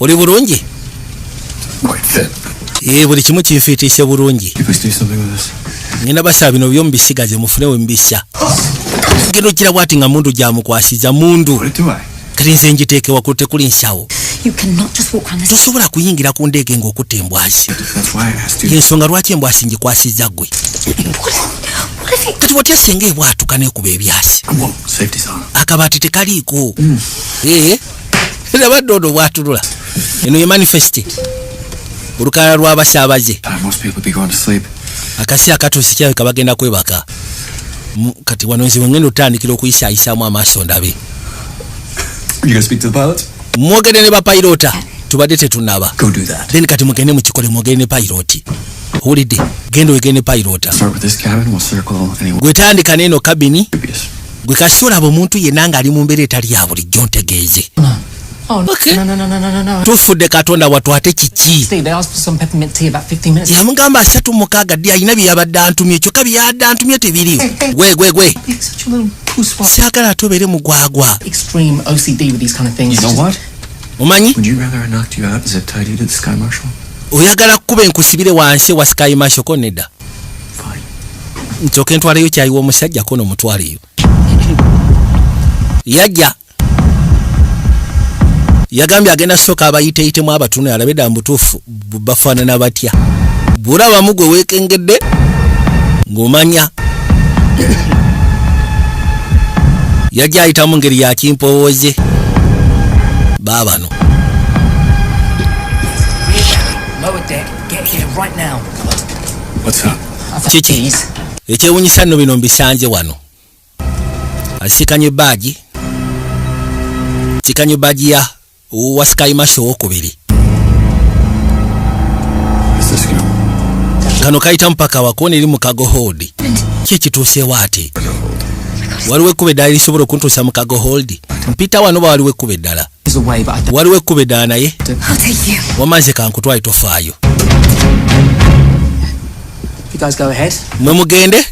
Oli bulungi? Buli kimu kinfiitiise bulungi. Ngenda basaba bino by'omu bisigaze mufunewo mbisa. Ngenda okira bwati nga mundu gyamukwasiza mundu. Kati nze njiteeke waggulu tekuli nsawo. Tosobola kuyingira ku ndege ng'okutta embwasi. Ensonga lwaki embwasi ngikwasiza ggwe? Kati watya senga ebwatuka n'ekuba ebyasi. Akabaati tekaliiko. Era badde ono bwatulula. Eno ye manifesti. Olukalala lw'abasaabaze. Akasi akatuusi kirabika bagenda kwebaka. Kati wano nze ngenda otandikira okuyisaayisaamu amaaso ndabe. Mwogere ne bapayirota tubadde tetunaba. Then kati mugende mukikole mwogere ne payiroti. Owulidde? Genda oyogere ne payirota. Gwe tandika n'eno kabini. Gwe kasi olaba omuntu yenna ng'ali mu mbeera etali ya bulijjo ntegeeze. Okay. No. Tufudde Katonda watwate kiki? Steve, they asked for some peppermint tea about 15 minutes. Yamugamba 36 ddi alina byabadde antumye kyokka byadde antumye tebiriwo. Gwe. Such a little pooswa. Saagala tobeere mugwagwa. Extreme OCD with these kind of things. You know what? Omanyi? Would you rather I knocked you out and zip tied you to the Sky Marshal? Oyagala kuba enkusibire wansi wa Sky Marshal ko nedda. Fine. Nsooke ntwaleyo kyayi w'omusajja ko n'omutwaleyo. Yajja. Yagambye agenda soka abayiteeyitemu abatunu alabe dda mbutuufu bafaanana batya. Bw'olabamu gwe weekengedde ng'omanya. Yajja ayitamu ngeri ya kimpowooze. Baabano. Lower deck, get here right now. What's up? Kiki? Ekyewunyisa nno bino mbisanze wano. Asikanye baaji. Sikanye baaji ya wa Sky Marshal wokubiri. Kano kayita mpaka wakone eri mu Cargo Hold. Kikituuseewo ate? Waliwo ekkube eddala lisobola okuntuusa mu Cargo Hold? Mpita wano ba waliwo ekkube eddala. Waliwo ekkube eddala naye? Wamaze kankutwale tofaayo. You guys go ahead. Mwe mugende?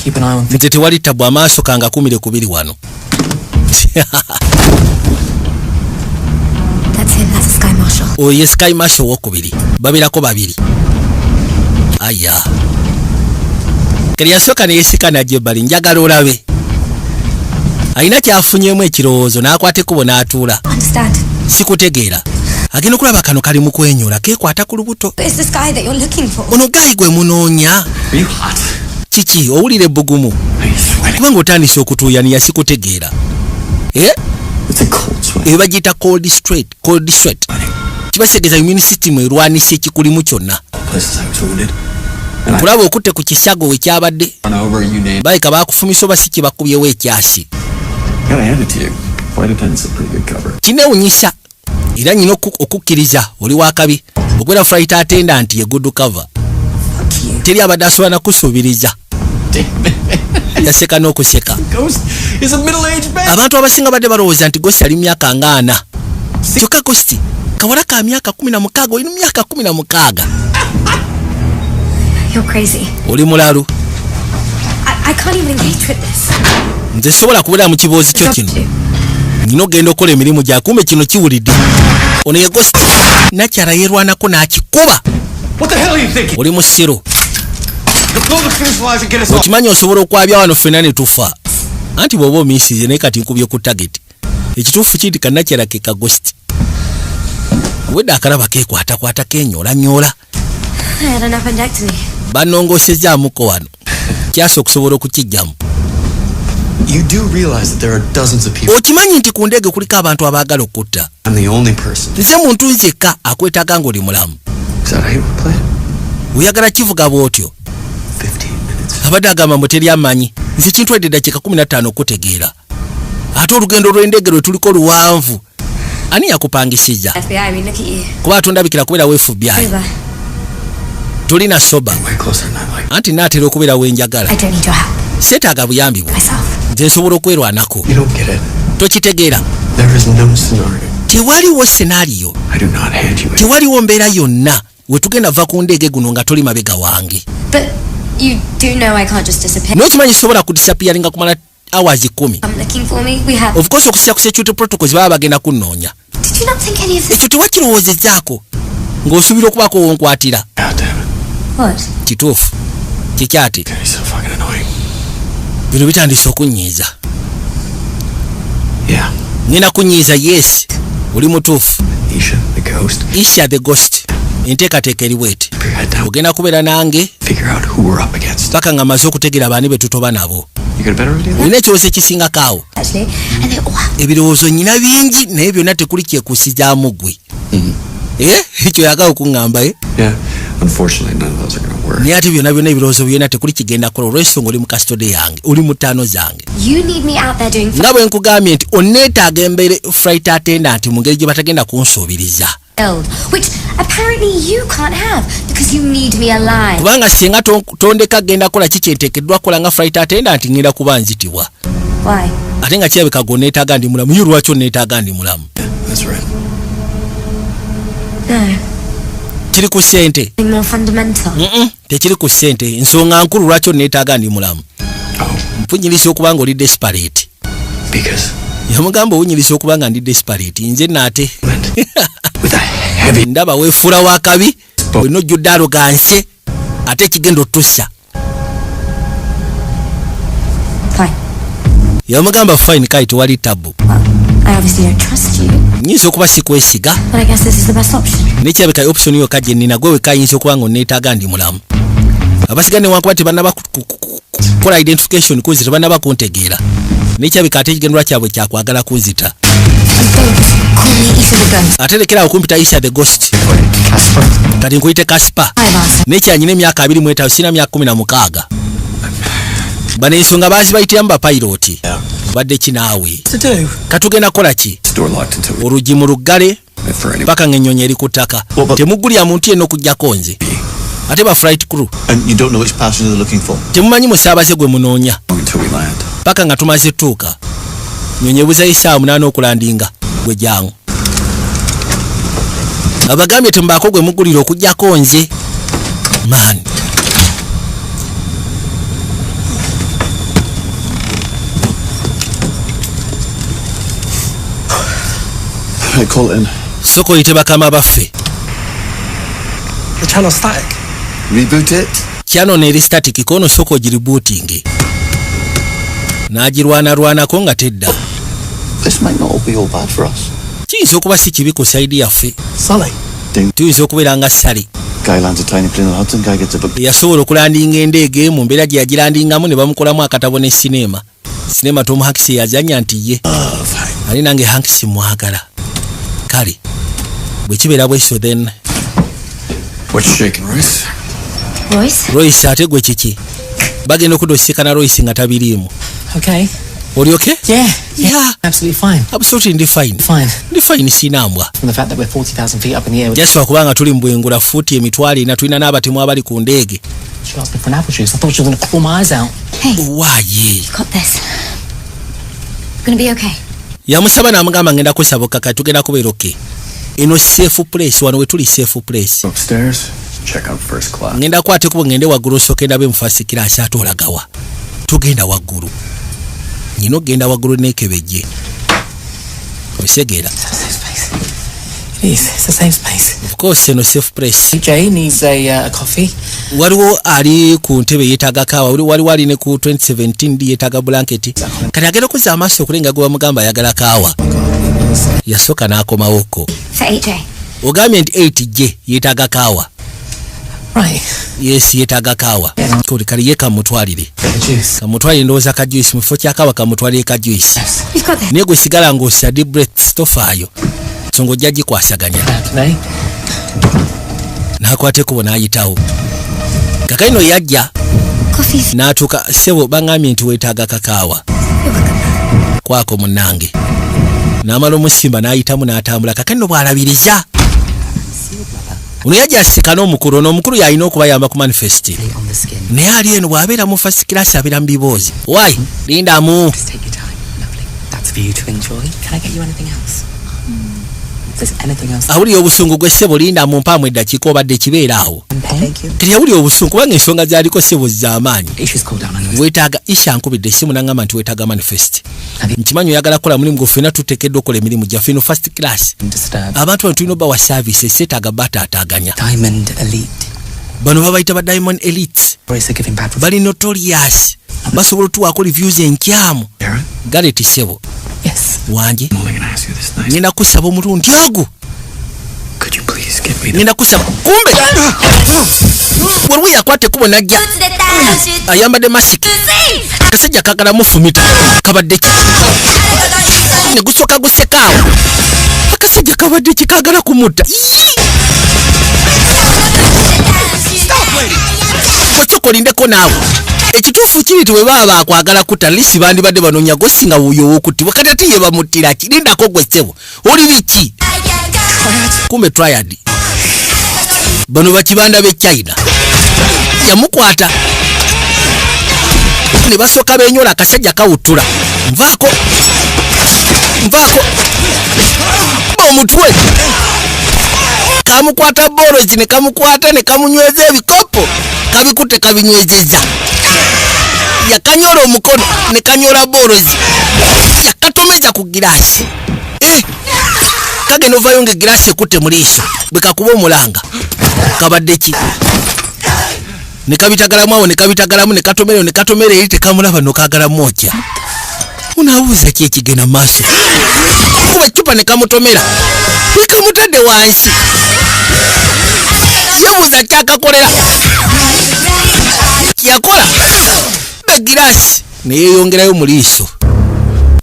Keep an eye on nze tewali tabu amaaso kanga 12 wano. That's him, that's a Sky Marshal. Oye Sky Marshal wokubiri. Babirako babiri. Aya. Kali yasoka ne yesika na jebali njagala olabe. alina kyafunyemu ekirowoozo n'akwata ekkubo n'atuula. Understand? Sikutegeera. Agenda okulaba kano kali mu kwenyola keekwata ku lubuto. It's this guy that you're looking for. Ono gayi gwe munoonya. Are you hot? Kiki owulira ebbugumu Are you sweating? kubanga otandise okutuuyaniya sikutegeera. It's a cold sweat. Eyo bagiyita cold sweat. Kibasegeeza immune system erwanisa ekikulimu kyonna. Places I was wounded. And I Kulaba okutte ku kisago wekyabadde. run over you name. Baleka baakufumisa oba si kibakubyewo ekyasi. Gotta hand it to you. Flight attendant's a pretty good cover. Kineewunyisa era nyina okukkiriza oli wakabi okwera flight attendant ye good cover. Teri abadde asobola nakusuubiriza. Yaseka n'okuseka. Ghost is a middle-aged man. Abantu abasinga badde balowooza nti Ghost ali myaka 40. Kyokka Ghost kawala ka myaka 16 olina myaka 16. You're crazy. Oli mulalu. I can't even engage with this. Nze sobola kubeera mu kiboozi kyo kino. Nina ogenda okola emirimu gyakuume kino kiwulidde. Ono ye Ghost nakyala yeerwanako n'akikuba. What the hell are you thinking? Oli mu ssiro. Blow the finish lines and get us off. Okimanyi osobola okwabya wano ffenna ne tufa. Anti bw'oba omiisize naye kati nkubye ku target. Ekituufu kindi kannakyala ke ka Ghost. Wedde akalaba keekwatakwata kenyoolanyola. I had an appendectomy. Bannongoosezaamuko wano. Kyasa okusobola okukijjamu. You do realize that there are dozens of people. Okimanyi nti ku ndege kuliko abantu abaagala okutta. I'm the only person. Nze muntu nzekka akwetaaga ng'oli mulamu. Is that how you play it? Oyagala kivuga bw'otyo. 15 minutes. Abadde agamba mbu teri amanyi. Nze kintwedde eddakiika 15 okutegeera. Ate olugendo lw'endege lwe tuliko luwanvu. Ani yakupangisiza? FBI, I mean, look at you. Kuba tondabikira kubeerawo FBI. Over. Tulina soba. Way closer than I like. Anti naatera okubeerawo enjagala. I don't need your help. Seetaaga buyambi bwo. Myself. Nze nsobola okwerwanako. You don't get it. Tokitegeera. There is no scenario. Tewaliwo senaariyo. I do not hand you it. Tewaliwo mbeera yonna we tugenda va ku ndege guno nga toli mabega wange. But you do know I can't just disappear. N'okimanyi sobola kudisappearinga kumala hours 10. Come looking for me. We have. Of course okusiya ku security protocols baba bagenda kunnoonya. Did you not think any of this? Ekyo tewakirowoozezaako ng'osuubira okubaako wonkwatira. God damn it. What? Kituufu kikyati God, he's so fucking annoying. bino bitandise okunyiiza. Yeah. Ngenda kunyiiza yes oli mutuufu. Isha, the ghost. Isha the Ghost enteekateeka eri bweti. Keep your head down. Ogenda kubeera nange Figure out who we're up against. paka nga maze okutegeera baani be tutoba nabo. You got a better idea? Olina ekirowoozo ekisingako awo. Actually, and they all have. Ebirowoozo nyina bingi naye byonna tekuli kyekuusizaamu ggwe. Ekyo yagala okuŋŋamba Yeah. Unfortunately, none of those are going to work. naye ate byonna ebirowoozo byonna tekuli kigenda kukola olw'ensonga oli mu kasitode yange oli mu ttaano zange. You need me out there doing Nga bwe nkugambye nti onneetaaga embeere flight attendant mu ngeri gye batagenda kunsuubiriza. field, which apparently you can't have because you need me alive. Kubanga singa tondeka genda kola kiki enteekeddwa kukola nga flight attendant ngenda kuba nzitibwa. Why? Ate nga kirabika gwe onneetaaga ndi mulamu ye lwaki onneetaaga ndi mulamu. That's right. No, Kiri ku ssente. something more fundamental. Tekiri ku ssente ensonga nkulu lwaki onneetaaga ndi mulamu. Oh, Mpunyirisa okuba nga oli desperate. because Yamugamba owunyirisa okuba nga ndi desperate nze naate. with a heavy. Ndaba weefuula wakabi olina ojjudde arroganse ate ekigenda otussa. Fine. Yamugamba fine kale tewali tabu. Well, I obviously don't trust you, Nyinza okuba sikwesiga but I guess this is the best option. nekirabika option yokka gye nnina gwe wekka ayinza okuba nga onneetaaga ndi mulamu. Abasigadde newankubadde tebannaba kukola identification kunzita tebannaba kuntegeera. Nekirabika ate ekigendwa kyabwe kyakwagala kunzita. And don't call me Isha the Ghost. Ate lekera okumpita Isha the Ghost. Casper. Kati nkuyite Kaspa. I've asked. Nekyanyina emyaka 23 sina myaka 16. Bano ensonga baasi bayitiramu bapayiroti. Badde kinaawe. To do. Katugenda kukola ki? It's door locked until we. Oluggi mu luggale For any. paka ng'ennyonyi eri ku ttaka. Well, but- Temuggulira muntu yenna okugyako nze. Ate ba flight crew And you don't know which passenger they're looking for? temumanyi musaabaze gwe munoonya Until we land. paka nga tumaze tuuka. Nnyonyi ebuzayo essaawa 8 okulandinga gwe jangu. Abagambye temubaako gwe muggulira okugyako nze. Man. I call it in. Soko yite bakama baffe. The channel's static. Reboot it. Channel neri static kono soko giribootinge. n'agirwanarwanako nga tedda. This might not all be all bad for us. Kiyinza okuba si kibi ku saidi yaffe. Sully. Tuyinza okubeera nga Sally. Guy lands a tiny plane on Hudson, guy gets a book. Yasobola okulandinga endeege mu mbeera gye yagilandingamu ne bamukolamu akatabo ne sinema. Sinema Tom Hanks yazanya nti ye. Ali nange Hanks mwagala. Kale. Bwe kibeera bweso then. What's shaking, Royce? Royce ate gwe kiki? Bagenda okudosika na Royce nga tabiriimu. Okay. Oli okay? Yeah. Absolutely fine. Absolutely fine. Fine sinambwa. From the fact that we're 40,000 feet up in the air. Just wakubanga tuli mbwengula futi emitwali na tulina n'abatemu abali ku ndege. She asked me for an apple juice. I thought she was going to claw my eyes out. Hey. Why? You got this. You're going to be okay. Yamusaba n'amugamba ngenda kusaboka kati tugenda kubeera okay. Ino safe place wano we tuli safe place. Upstairs, check out first class. Ngenda kwate kubo ngende waggulu soke ndabe mu first class atolagawa. Tugenda waggulu. Nyino genda waggulu nekebejje. Osegera. It's a safe space. Of course, no safe place. Jay needs a coffee. Waliwo ali ku ntebe yetaga kawa. Waliwo ali ne ku 2017 di yetaga blanket. Kati agenda kuza amaso kulenga gwa mugamba yagala kawa. Yasoka n'akoma woko. For 8J. Ogambye nti 8J yetaga kawa. Right. Yes, yetaga kawa. Kuli kali yeka mutwalire. Juice. Kamutwalire ndowooza ka juice mufo kya kawa kamutwalire ka juice. You've got this. Naye gwe sigala ng'ossa deep breath tofaayo. Songo jjaji kwasaganya. Nakwate kubo n'ayitawo. Kakaino yajja. Coffee. N'atuuka sebo bangambye nti weetaaga kakaawa. Kwako munnange. N'amala omusimba n'ayitamu n'atambula. Kakaino bw'alabiriza. Ono yajja aseka n'omukulu. N'omukulu y'alina okubayamba ku manifesti. Naye ali eno bw'abeera mu first class abeera mu biboozi. Why? Lindamu. Just take your time. Lovely. That's for you to enjoy. Can I get you anything else? There's anything else? Awuli obusungu gwe sebo linda mu mpaamu eddakiika obadde kibeera awo. Thank you. Teyawuli obusungu kubanga ensonga z'aliko sebo z'amaanyi. Issues cool down. I know. Weetaaga Isha ankubidde essimu n'angamba nti weetaaga manifest. Nkimanyi oyagala kukola mulimu gwe ffenna tuteekeddwa okukola emirimu gyaffe ino first class. Abantu bano tulina obbawa services seetaaga bataataaganya. Diamond Elite. Bano babayita ba Diamond Elite. Bali notorious. Basobola otuwaako reviews enkyamu. Gareth Sebo. Yes. Wange. I'm only gonna ask you this night. Ngenda kusaba omulundi ogwo. Could you please give me the... Ngenda kusaba. Kumbe! Waliwo yakwate kubo najja. Ayambadde masiki. Akasajja kagala mufumita. Kabadde ki? Ne gusooka gusekaawo. Akasajja kabadde ki kagala kumutta. Osooka olindeko naawe. Ekituufu kiri ti bwe baba bakwagala kutta lisi bandibadde banoonya gosinga wuuyo w'okuttibwa kati ate ye bamuttira ki? Lindako gwe ssebo. Oli biki? Kumbe triad. Bano bakibanda b'e China. Yamukwata. Ne basooka beenyola akasajja kawuttula. Nvaako. Omutwe. Kamukwata borozi ne kamukwata ne kamunyweza ebikopo. Kabikutte kabinywezezza. Yakanyola omukono ne kanyola borozi. Yakatomeza ku giraasi. Kagenda ovayo ng'egiraasi ekutte mu liiso. Bwe kakuba omulanga. Kabadde ki? Ne kabitagalamu awo ne kabitagalamu ne katomera ne katomera eri tekamulaba n'okagalamu otya. Unaabuuza ki ekigenda mu maaso? Kuba eccupa ne kamutomera. Ne kamutadde wansi. Yabuuza kyakakolera. Yakola begiraasi ne yeeyongerayo mu liiso.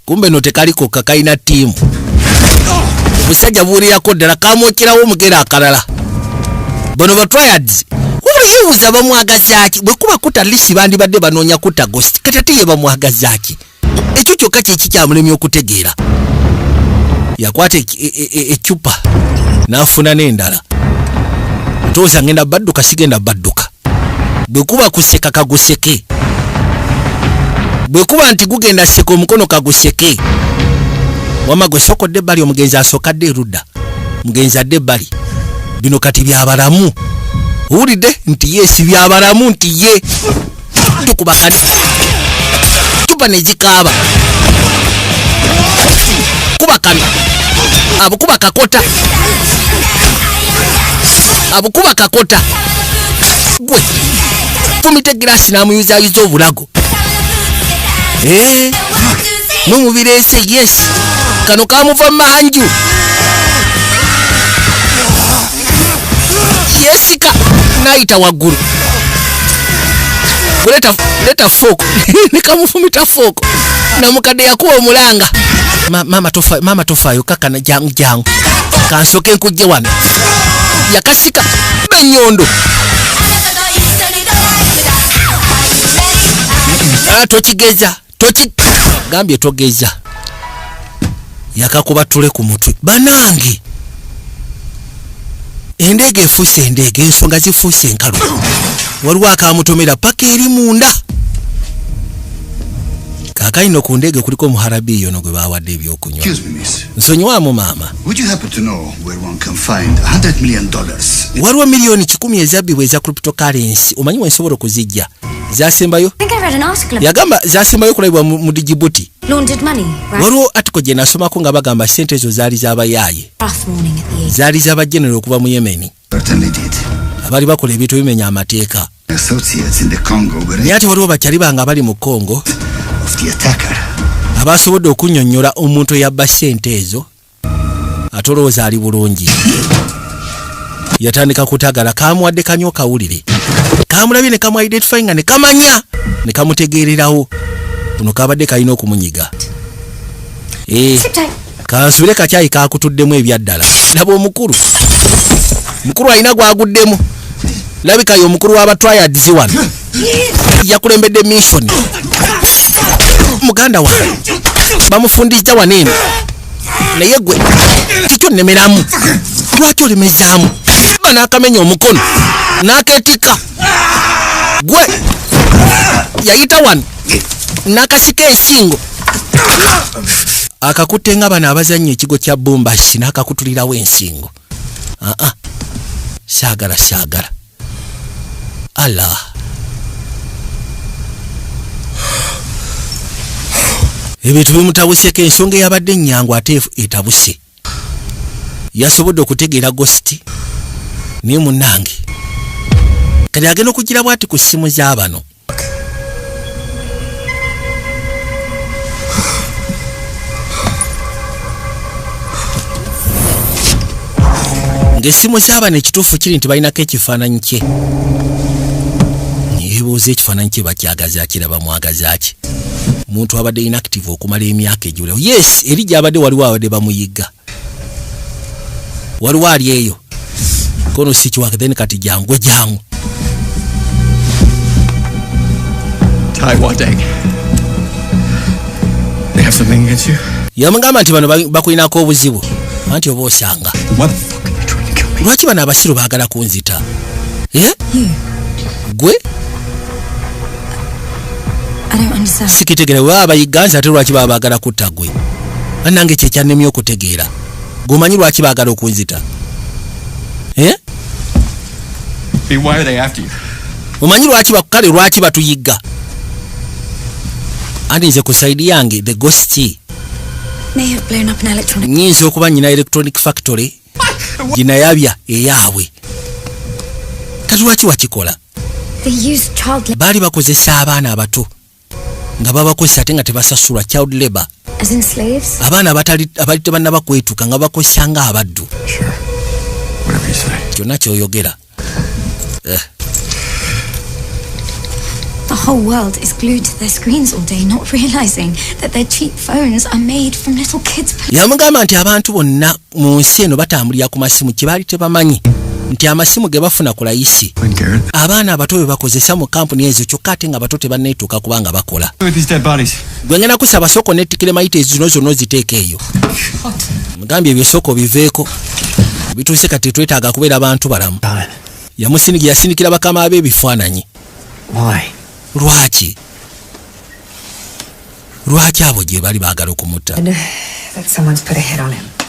Kumbe no tekaliko kakalina ttiimu. Musajja buulirako ddala kamwokyerawo omugera akalala. Bano ba triads wabula yeewuuza bamwagazaaki bwe kuba kutta lisi bandibadde banoonya kutta ghost kati ate ye bamwagazaaki. Ekyo kyokka kyeki kyamulemye okutegeera. Yakwata eccupa n'afuna n'endala. Otooza ngenda badduka sigenda badduka. Bwe kuba kuseka kaguseke. Bwe kuba nti gugenda seka omukono kaguseke. Wama gwe sokodde ebbali omugenzi asokadde erudda. Mugenzi adde ebbali. Bino kati byabalamu. Owulidde nti yeesi byabalamu nti ye. Tukubakani. Cupa ne zikaaba. Kuba kano. Abukuba kakota. Abukuba kakota. Gwe. Fumite giraasi n'amuyuzaayiza obulago. mumubirese yes kano kamuva manju yesika naita waggulu leta foko nikamufumita foko namukadde yakuwa omulanga mama tofayo kaka na jangu kansoke nkujje wano yakasika benyondo tokigeza gambye togeza yakakuba tule ku mutwe banange endege efuuse endege ensonga zifuuse enkalu waliwo akamutomera paka eri munda kakalino ku ndege kuliko omuharabi yono gwe bawadde ebyokunywa nsonyiwamu maama waliwo miliyoni 10 ezabbibwa eza cryptocurrency omanyi wensobola okuzijja zasembayo yagamba zasembayo kulabibwa mu Djibouti waliwo atiko gye nasomako nga bagamba sente ezo zaali z'abayaaye zaali z'abajenero okuva mu Yemeni abali bakola ebintu bimenya amateeka naye ate waliwo bakyali banga bali mu Congo abasobodde okunnyonnyola omuntu eyabba sente ezo ate olowooza ali bulungi yatandika kutagala kamuwadde kanyo kawulire kamulabye ne kamu identify nga ne kamanya ne kamutegeererawo kuno kabadde kalina okumunyiga kansubire kacyayi kakutuddemu ebyaddala laba omukulu alina gwaguddemu labika ye omukulu w'abatriads wano yakulembedde mission muganda wa bamufundijja waneeno naye gwe kikyo nnemeramu lwaki olemezaamu banaakamenya omukono n'akeetika gwe yayita wano n'akasika ensingo akakutte nga bano abazannya ekigo kya bombasi n'akakutulirawo ensingo saagala Allah ebintu bimutabuseko ensonga eyabadde ennyangu ate etabuse yasobodde okutegeera ghosti naye munnange kati agenda okugira bwati ku ssimu z'abano ng'essimu z'abano ekituufu kiri nti balinako ekifaananyi kye yebuuza ekifaananyi kye bakyagaza kiraba mwagaza ki muntu abadde inactive okumala emyaka egiwera yes eri gy'abadde waliwo abadde bamuyigga waliwo ali eyo kono sikiwaka then kati jangu yamugamba nti bano bakulinako obuzibu anti oba osanga lwaki bano abasiru baagala kunzita gwe sikitegera bwe baba bayigga nti ate lwaki baba baagala kutta gwe nange kyekyannemye okutegeera gwomanyi lwaki baagala okunzita omanyi kale lwaki batuyigga anti nze ku saidi yange the ghost nyinza okuba nyina electronic factory ginayabya eyaabwe kati lwaki wakikola baali bakozesa abaana abato nga babakozesa ate nga tebasasulwa child labor abaana abali tebannaba kwetuka nga bakozesa nga abaddu kyonna kyoyogera The whole world is glued to their screens all day, not realizing that their cheap phones are made from little kids. Yamugamba nti abantu bonna mu nsi eno batambulira ku masimu kibaali tebamanyi nti amasimu ge bafuna ku layisi abaana abato be bakozesa mu kampuni ezo kyokka ate nga bato tebanneetuuka kubanga bakola gwe ngenda kusaba soko nettikire mayite zino zonna ziteeka eyo mugambye ebyo soko biveeko bituuse kati twetaaga kubeera abantu balamu yasindikira bakama abe ebifaananyi lwaki abo gye bali baagala okumutta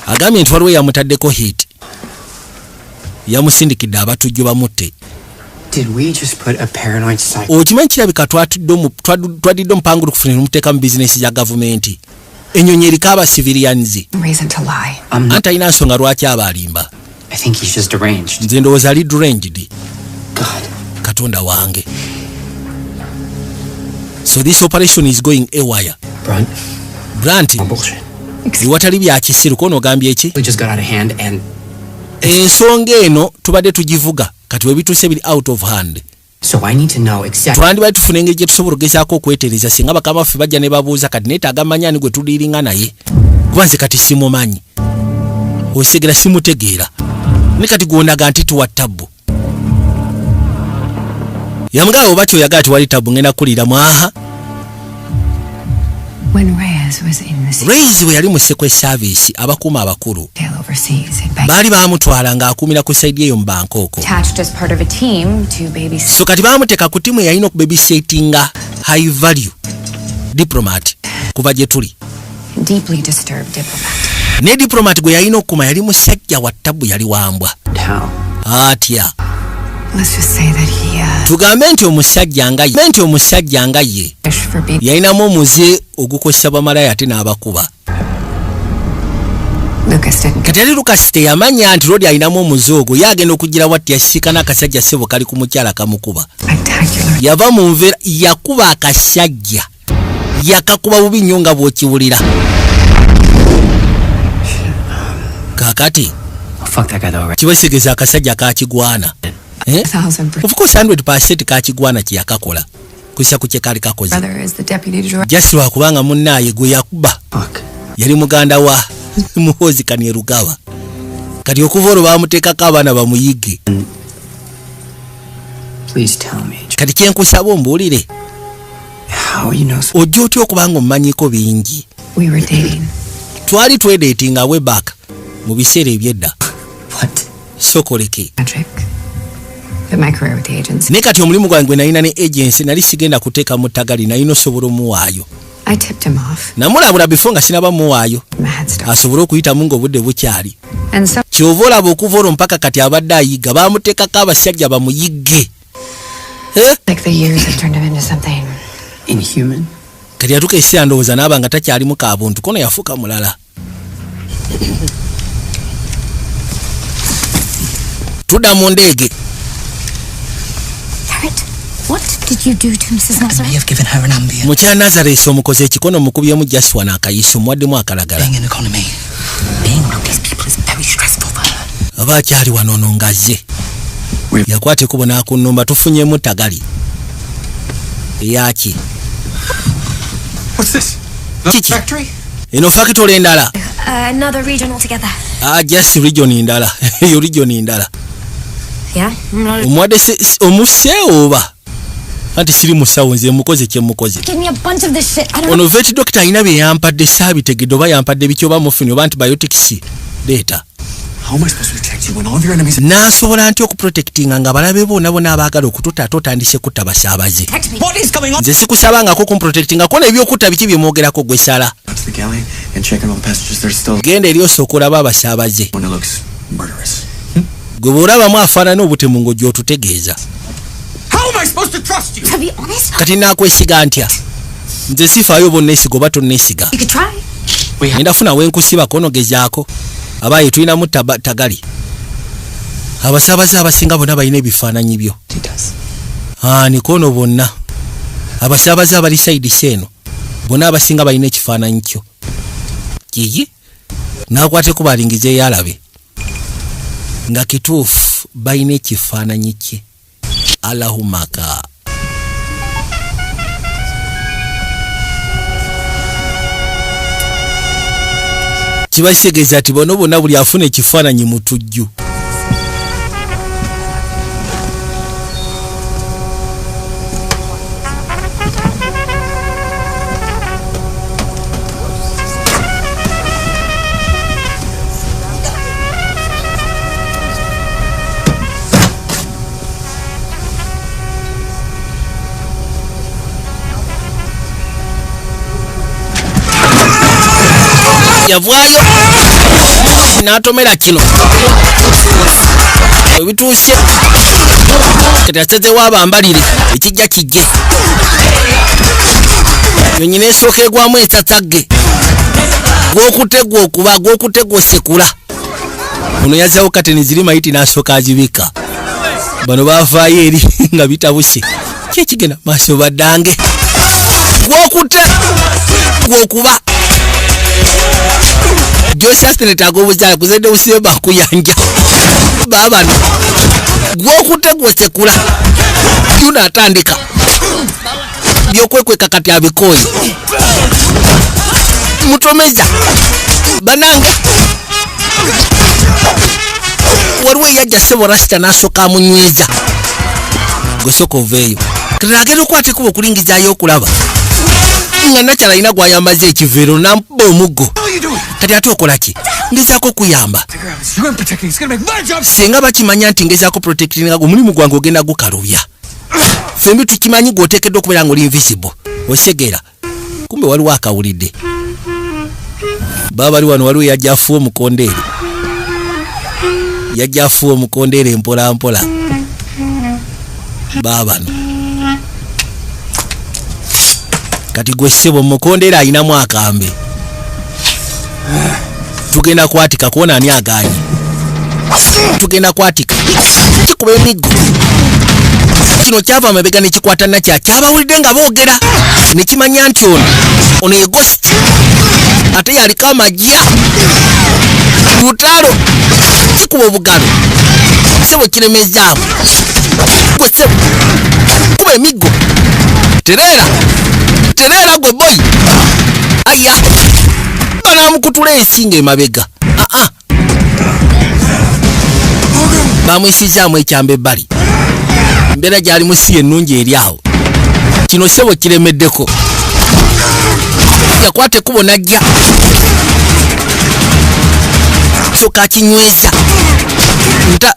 agambye nti waliwo yamutaddeko hit yamusindikidde abatujju bamutte okimanyi kirabika twadidde omupangulu kufuna nemuteeka mu bizinesi ya gavumenti ennyonyi eriko aba civilians anti alina nsonga lwaki aba alimba nze ndowooza ali deranged katonda wange So this operation is going awire. Brant, watali bya kisiru kono gambye ki? We just got out of hand and ensonga eno tubadde tugivuga kati we bituse biri out of hand. So I need to know exactly. Twandi bali tufuna engeri gye tusobola okugezaako okwetereza singa bakama baffe bajja ne babuuza kati neetaaga manyani gwe tuliiringa naye kuba nze kati simumanyi osegera simutegeera ne kati gwonaga nti tuwa tabbu yamugaba oba kyoyagala tiwali tabbu ngenda kulira mwaha. When Reyes was in the Reyes bwe yali mu Secret Service abakuuma abakulu baali baamutwala ng'akuumira ku saidi eyo mu Bangkok. attached as part of a team to babysit. So kati baamuteeka ku tiimu eyalina okubabysittinga high value diplomat kuva gye tuli. Deeply disturbed diplomat. Ne diplomat gwe yalina okukuma yali musajja wa ttabu yali wambwa. Atya. Let's just say that he tugambe nti omusajja nga ye yalinamu omuze ogukozesa bamalaya ate n'abakuba. Kati yali Lucas teyamanya nti Rodi alinamu omuze ogwo ye agenda okugira watti yasiikana akasajja ssebo kali ku mukyala kamukuba. Yava mu nveera yakuba akasajja yakakuba bubi nnyo nga bw'okiwulira. Kakati kibasigeza akasajja kakigwana. Of course 100% kakigwana kyeyakakola kusa ku kye kali kakoze. Just lwakubanga munnaaye gwe yakuba yali muganda wa Muhoozi Kanyerugaba. Kati okuva olwo baamuteekako abaana bamuyigge. Kati kyenkusaba ombuulire ojja otya okubanga omumanyiko bingi. Twali twedeetinga way back mu biseera ebyedda. Sokoleke. Ne kati omulimu gwange gwe nalina ne agency nali sigenda kuteeka mu ttagali nalina osobola omuwaayo. Namulabula before nga sinaba muwaayo asobole okuyitamu ng'obudde bukyali. Kyova olaba okuva olwo mpaka kati abadde ayiga baamuteekako abasajja bamuyigge. Kati yatuuka ekiseera ndowooza naaba nga takyalimu kaabuntu kono yafuuka mulala. Tudda mu ndeege. What did you do to Mrs. Nazareth? I may have given her an Ambien. Mukyala Nazareth omukoze ekikono mukubyemu Jaswa n'akayiso muwaddemu akalagala. Being an economy, being one of these people is very stressful for her. Aba akyali wano nongazze. Yakwate kubo n'akunnumba tufunyemu ttagali. Eyaki. What's this? Kiki. Factory? Eno factory endala. Another region altogether. Just region endala. Yo region endala. Yeah? Omwadde omuseewo oba. Anti siri musawo nze mukoze kye mukoze. Give me a bunch of this shit. I don't Ono vet doctor alina bye yampadde saabitegedde oba yampadde biki oba mufuni oba antibiotics data. How am I supposed to protect you when all of your enemies are... N'asobola ntya okuprotectinga nga balabe boona boona abaagala okututta otandise kutta basaabaze. What is going on? Nze sikusabangako kumprotectinga kona ebyokutta biki bye mwogerako gwe sala. To the galley and checking all the passengers that are still... Genda eri osooka olaba abasaabaze. When it looks murderous. Gwe bw'olabamu afaanana obutemu ng'ogy'otutegeeza. How am I supposed to trust you? To be honest, Kati naakwesiga ntya? Nze sifaayo bonnesiga oba tonnesiga. you could try. Ngenda funa wenkusiba kono gezaako. Abaayi tulinamu tagali. Abasaabaze abasinga bonna balina ebifaananyi byo. Ni kono bonna. Abasaabaze abali sayidi seeno bonna abasinga balina ekifaananyi kyo. Kiki? N'akwateko balingize eyalabe. Nga kituufu balina ekifaananyi kye. Allahumaka. Kibakitegeeza ati bono bonna buli afuna ekifaananyi mu tujju. Yavaayo n'atomera kino ebituuse kati asazewo abambalire ekijja kijje yonyina esooka egwamu etsatagge gwokutte gwokuba gwokutte gwosekula ono yazzawo kateni ziri mayiti n'asooka azibika bano baavaayo eri nga bitabuse kyekigenda maaso baddange gwokuba Joseph agobuza kuzende usiba kuyanja baba gwokute gwosekula yuna atandika byokwekwe kakati abikoyi mutomeza bananga waliwo yajja sebo rasita nasoka munyweza gosoko veyo kiragero kwate kubo kulingizayo okulaba nga nakyala ina gwayambaze ekivero nampa omuggo kati ate okolaki ngezaako kuyamba singa bakimanya nti ngezaako protectinga omulimu gwange ogenda gukalubya fembi tukimanyi gwotekedde okubeera nga oli invisible osegera kumbe waliwo akawulidde baba bali wano waliwo yajja afuwa omukondeere mpola mpola baba no kati gwe ssebo mukondeere ayinamu akambe tugenda kwatika kuona ani aganye tugenda kwatika kikuba emiggo kino kyava amabega nekikwata nakya kyabawulidde nga boogera nekimanya nti ono ye ghost ate yaliko amajja lutalo kikuba obugalo sebo kiremezaamu gwe sebo kuba emiggo terera gwe boy aya banamukutula ensinga emabega bamwisizaamu ekyamba ebbali mbeera gyali musi ennungi eri awo kino sebo kiremeddeko yakwate kubo najja soka kinyweza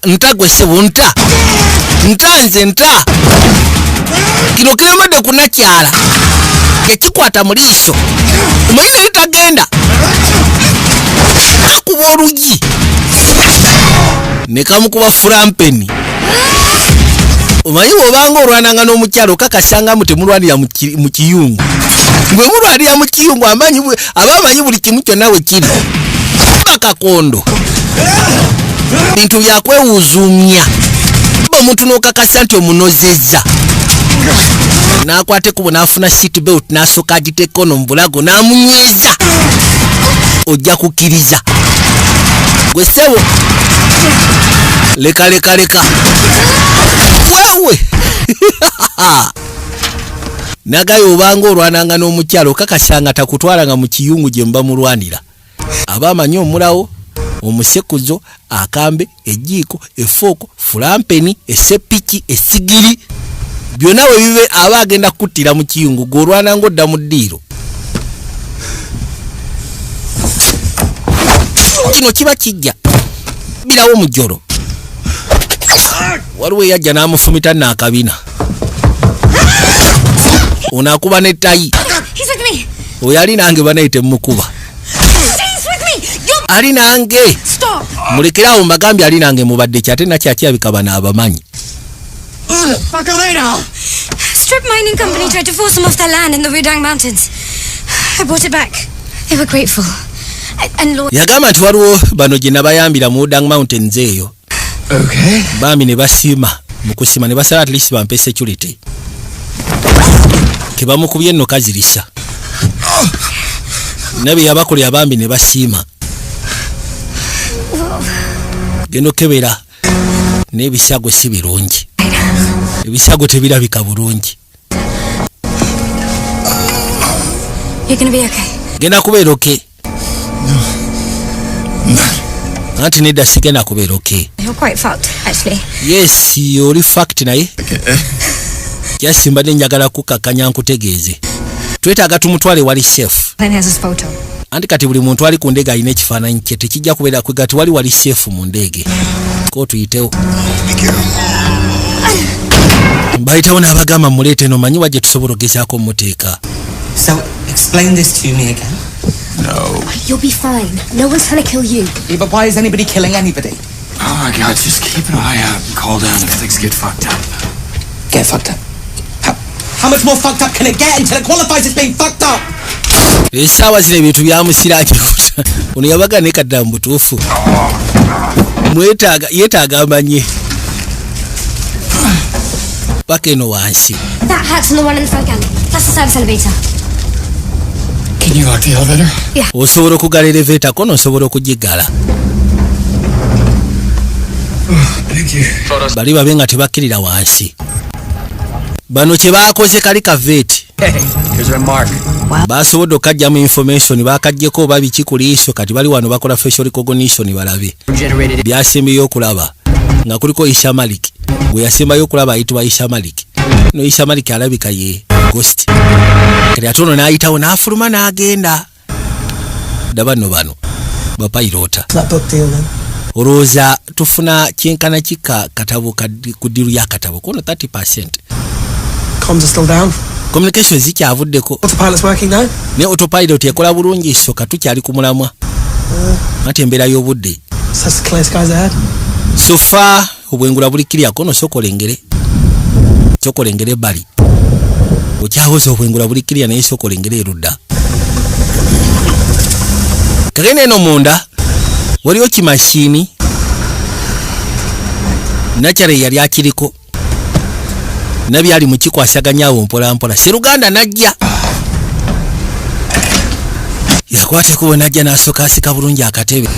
nta gwe sebo nta nze kino kiremedde kunakyala ekikwata mu liiso omanyi naye tagenda kakuba olugi ne kamukuba furampeni omanyi bw'obanga olwananga n'omukyalo kakasanga mu temulwanira mu kiyungu bwe mulwanira mu kiyungu abamanyi buli kimu kyonna we kiri bakakondo bintu byakwewuzuumya omuntu n'okakasa nti omunozezza nakwate kubo nafuna seat belt nasoka agitekono mu bulago namunyweza ojja kukkiriza gwe sebo leka wewe nagayo obanga olwananga n'omukyalo kakasanga takutwalanga mu kiyungu gye mba mulwanira abamanyi omulawo omusekuzo akambe ejiiko efooko fulampeni esepiki esigiri byonna we bibe aba agenda kuttira mu kiyungu gwolwana ng'odda mu ddiiro kino kiba kijja birawo mujjolo waliwo eyajja n'amufumita n'akabina onaakuba n'ettayi oyo ali nange banayite mmukuba ali nange mulekerawo mbagambye ali nange mubadde kyate nakyakyabika bano abamanyi Strip mining company tried to force them off their land in the Wudang Mountains. I brought it back. They were grateful. And Lord yagamba nti waliwo bano gye nabayambira mu Wudang Mountains eyo. Okay. Bami ne basiima mu kusima ne basala at least bampe security. Ke bamukubye nno kazirisa. Nabi yabakolya abambi ne basiima. Geno kebera n'ebisago si birungi. Ebisago tebirabika bulungi. You're gonna be okay. Genda kubeera okay. Anti nedda sigenda kubeera okay. You're quite fucked, actually. Yes, you're fact naye. Yasimba njagala kukakanya nkutegeeze. Twetaaga tumutwale wali chef. Then has his photo. Anti kati buli muntu ali ku ndege alina ekifaananyi kye tekijja kubeera kwe gati wali chef mu ndege. Ko tuyitewo. Bayitawo n'abagamba muleete no manyi wajje tusobola ogezaako muteeka. So, explain this to me again. No. You'll be fine. No one's trying to kill you. Yeah, but why is anybody killing anybody? Oh my God, just keep an eye out and call down if things get fucked up. Get fucked up. How much more fucked up can it get until it qualifies as being fucked up? Esaawa zino ebintu byamusiraki ono yabaga nekadda mu butuufu yeetaaga amanye paka eno wansi. That hat's on the one in the front galley. That's the service elevator. Can you lock the elevator? Yeah. osobola okugala elevator kono osobola okugigala. Thank you. Bali babe nga tebakkirira wansi. Bano kye baakoze kali kaveeti. Here's our mark. Basobodde okajjamu information baakajjeko oba biki ku liiso kati bali wano bakola facial recognition balabe. Byasembeyo okulaba nga kuliko Isha Malik. Gwe yasembayo okulaba ayitibwa Isha Malik. No Isha Malik alabika ye ghost. Kati atono n'ayitawo n'afuluma n'agenda. Dabano bano bapayirota. Olowooza tufuna kyenkana kika katabo ku ddiru ya katabo kono 30%. Comms are still down. Communication zikyavuddeko. Autopilot's working now. Ne autopilot ekola bulungi so katukyali ku mulamwa. Ate embeera y'obudde. Such clear skies ahead. So far obwengula bulikirya kono sokolengere. Sokolengere bali. Okyawoza obwengula bulikirya naye sokolengere erudda. Kagene eno munda waliwo kimashini nakyale yali akiriko nabyali mu kikwasaganyaawo mpola mpola Seruganda najja yakwate kubo najja n'asooka asika bulungi akatebe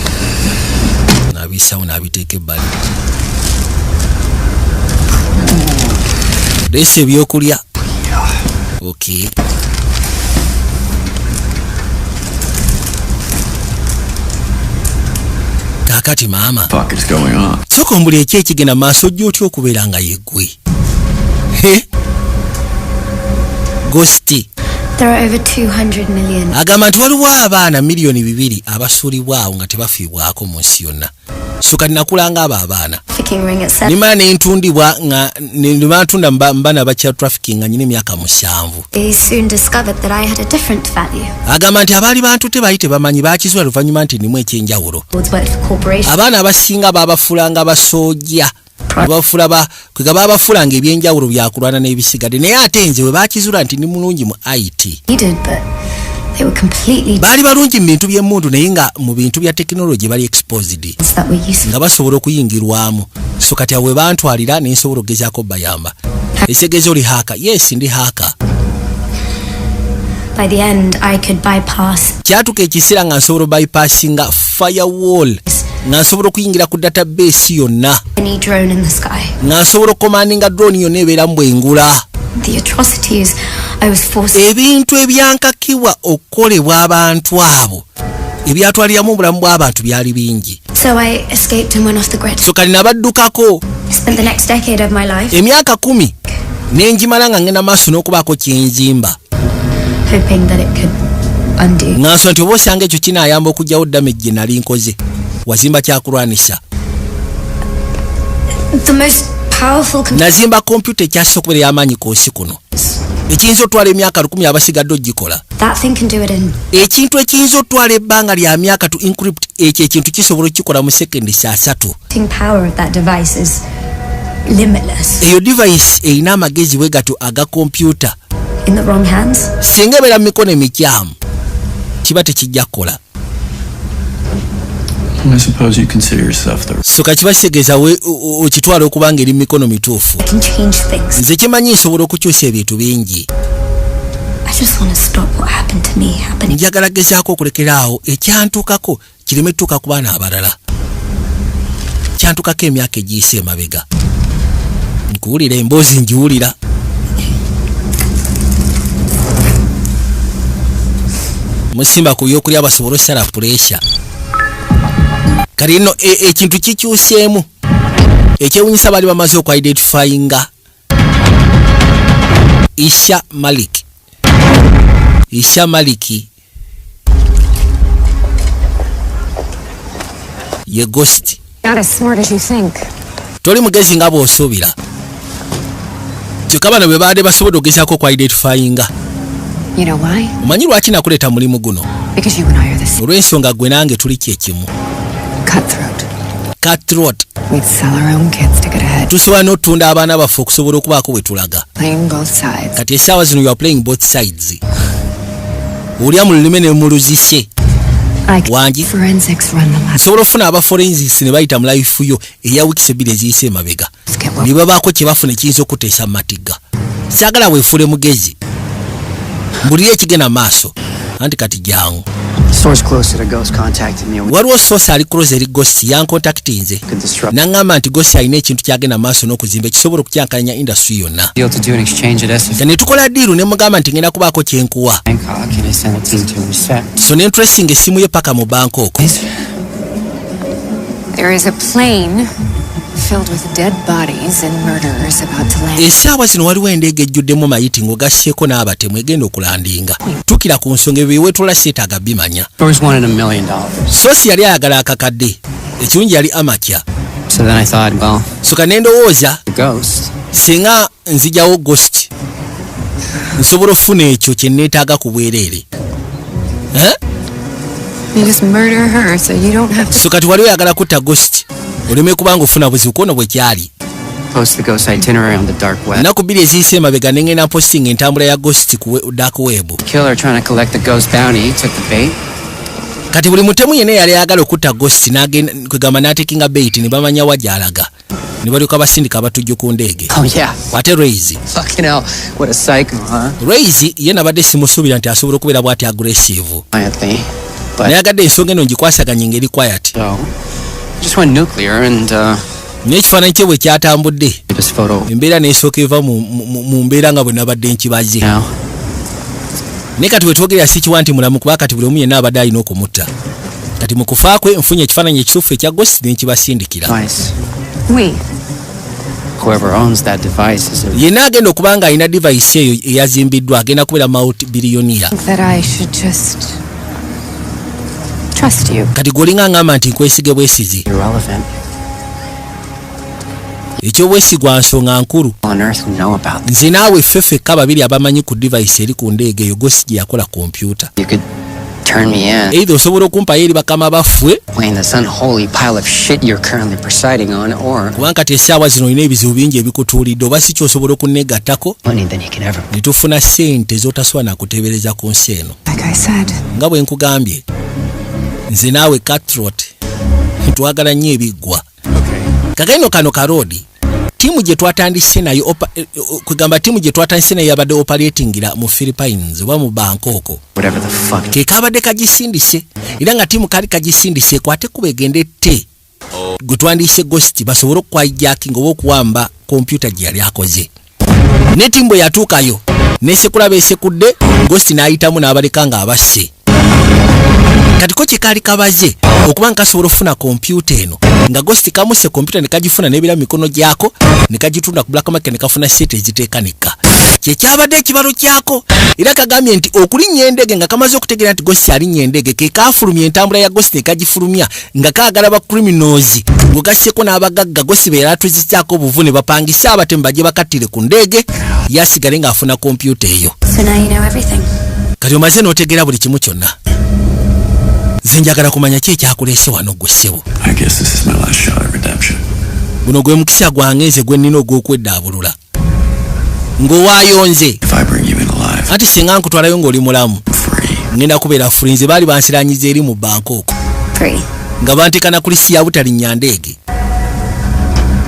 n'abisawo n'abiteeka ebbali leese ebyokulya okay. Kakati maama soko mbuli eki ekigenda maaso ojja otya okubeera nga yeggwe Ghosti. There are over 200 million. Agamba nti waliwo abaana miliyoni 2 abasuulibwawo nga tebafiibwako mu nsi yonna. So kati nakulanga abo abaana. Nimala n'entundibwa nga nimatunda mbana bakya trafficking nga nyina emyaka 7. They soon discovered that I had a different value. Agamba nti abaali bantu tebayite bamanyi bakizwa luvannyuma nti nimu ekyenjawulo. Abaana abasinga baabafulanga abasoojja. Bafulaba kwega babafulanga ebyenjawulo byakulwana n'ebisigadde naye ate nze we bakizula nti ni mulungi mu IT. Bali balungi mu bintu by'emmundu naye nga mu bintu bya technology bali exposed nga basobola okuyingirwamu. So kati awe bantwalira n'ensobola okugezaako bayamba. Ekigezo oli haka. Yes ndi haka. By the end I could bypass. Kyatuka ekiseera nga nsobola bypassinga firewall. Nga nsobola okuyingira ku database yonna. Any drone in the sky. Nga nsobola okomandinga drone yonna ebeera mu bwengula. The atrocities I was forced. Ebintu ebyankakibwa okukolebwa abantu abo ebyatwaliramu obulamu bw'abantu byali bingi. So I escaped and went off the grid. So kali nabaddukako. I spent the next decade of my life emyaka 10 nenjimala nga ngenda maaso n'okubaako kyenjimba. Hoping that it could undo. Nga nti oba osanga ekyo kinaayamba okugyawo damage gye nali nkoze. Wazimba kyakulwanisha. The most powerful nazimba computer ekyasobola okubeera y'amaanyi ku nsi kuno. Ekiyinza otwala emyaka 10 abasigadde ogikola. That thing can do it in. Ekintu ekiyinza otwala ebbanga lya myaka to encrypt ekyo ekintu kisobola okukikola mu sekondi 3. The power of that device is limitless. Eyo device eyina amagezi bwe gato aga computer. In the wrong hands. Singa ebeera mu mikono emikyamu kiba tekijja kukola. I suppose you consider yourself the... So kakiba kitegeeza okitwala okubanga eri mu mikono mituufu. I can change things. Nze kimanyi nsobola okukyusa ebintu bingi. I just want to stop what happened to me happening. Njagala gezaako okulekeraawo ekyantukako kireme tuuka ku baana abalala. Kyantukako emyaka egiyise emabega. Nkuwulira emboozi ngiwulira. Musimba ku byokulya basobola osala pressure. Kali nno ekintu kikyuseemu. Ekyewunyisa bali bamaze okwidentifyinga Isha Malik. Isha Maliki ye ghost. Not as smart as you think. Toli mugezi nga bw'osuubira. Kyokka bwe baade basobodde okugezaako okwidentifyinga. You know why? Omanyi lwaki nakuleeta mulimu guno? Because you and I are the same. Olw'ensonga gwe nange tuli kyekimu. Cutthroat. We'd sell our own kids to get ahead. Tusobola n'otunda abaana baffe okusobola okubaako bwe tulaga. Playing both sides. Kati essaawa zino you are playing both sides. Olya mu lulime ne mu luzise. Wangi Forensics run the lab. Sobola ofuna aba forensics ne bayita mu life yo eya weeks 2 eziyise emabega. Ne babaako kye bafuna ekiyinza okuteesa mu matiga. Saagala weefuule mugezi. Mbulira ekigenda maaso. anti kati jangu. Source close to the ghost contacted me. Waliwo source ali close eri ghost yancontactinze nangamba nti ghost alina ekintu kyagenda maaso n'okuzimba ekisobola okukyankalanya industry yonna. Deal to do an exchange at SF. Ne tukola deal ne mugamba nti ngenda kubaako kyenkuwa. So ne interesting essimu ye paka mu Bangkok. There is a plane filled with dead bodies and murderers about to land. Essaawa zino waliwo endege ejjuddemu mayiti ng'ogasseeko n'abatemu egenda okulandinga. Tukira ku nsonga ebyo weetola seetaaga bimanya. Source wanted $1 million. Source yali ayagala akakadde. Ekirungi yali amatya. So then I thought, well, so kanendowooza the ghost. Singa nzijawo ghost. Nsobola okufuna ekyo kye neetaaga ku bwereere. You just murder her so you don't have to. So kati wali oyagala kutta ghost. Oleme kubanga ofuna buzibu kono bwe kyali. Post the ghost itinerary on the dark web. Naku bbiri eziyise emabega ne ngenda posting entambula ya ghost ku dark web. Killer trying to collect the ghost bounty took the bait. Kati buli mutemu yene yali ayagala okutta ghost n'agenda kwegamba n'atekinga bait ne bamanya wajalaga. Ne balyoka basindika abatujju ku ndege. Oh yeah. Ate Raise. Fucking hell, what a psycho, huh? Raise ye nabadde simusuubira nti asobola okubeera bw'ati aggressive. Quietly. Naye agadde ensonga eno ngikwasaganya ngeri quiet. So, just went nuclear and n'ekifaananyi kye bwe kyatambudde. Embeera n'esooka eva mu mbeera nga bwe nabadde nkibaze. Naye kati we twogerera si kiwa nti mulamu kuba kati buli omu yenna abadde alina okumutta. Kati mu kufa kwe nfunye ekifaananyi ekituufu ekya ghost ne nkibasindikira. Whoever owns that device is yenna agenda okuba nga alina device eyo eyazimbiddwa agenda kubeera multi-billionaire. That I should just trust you. Kati gwolinga ngamba nti nkwesige bwesizi. Irrelevant. Ekyobwesigwa nsonga nkulu. On earth who know about. Nze naawe ffeffekka babiri abamanyi ku device eri ku ndege eyo ghost gye yakola computer. You could turn me in. Either osobola okumpayo eri bakama baffe. Playing this unholy pile of shit you're currently presiding on, or kubanga kati essaawa zino olina ebizibu bingi ebikutuulidde oba si kyosobola okunnegattako ne tufuna ssente z'otasobola nakuteebereza ku nsi eno. Nga bwe nkugambye nze naawe cutthroat twagala nnyo ebiggwa. Kakaino kano karoodi tiimu gye twatandise nayo kwegamba tiimu gye twatandise nayo yabadde operatingira mu Philippines oba mu Bangkok. Ke kabadde kagisindise era nga tiimu kali kagisindise ekwate kuba egende ette gwe twandise ghost basobole okukwajjacking oba okuwamba kompyuta gye yali akoze. Ne tiimu bwe yatuukayo nesekulaba esekudde ghost n'ayitamu n'abaleka nga abasse. Kati ko kikaali kabaze okuba nkasobola okufuna kompyuta eno nga ghost kamuse kompyuta ne kagifuna n'ebira mikono gyako ne kagitunda ku black market ne kafuna sente eziteekanika. Kyekyabadde ekibalo kyako era kagambye nti okulinnya endege nga kamaze okutegeera nti ghost alinya endege ke kafulumya entambula ya ghost ne kagifulumya nga kaagala ba criminals ng'ogasseko n'abagagga ghost beera atuzizaako obuvune bapangise abatemu bajje bakattire ku ndege yasigale ng'afuna kompyuta eyo. So now you know everything. Kati omaze n'otegeera buli kimu kyonna. Nze njagala kumanya ki ekyakuleese wano gwe ssebo. I guess this is my last shot at redemption. Guno gwe mukisa gwange nze gwe nnina ogw'okweddaabulula. Ng'owaayonze. If I bring you in alive. Ati singa nkutwalayo ng'oli mulamu. Ngenda kubeera free. Nze baali bansiranyiza eri mu Bangkok. Free. Nga banteekana ku lisi ya butalinnya ndege.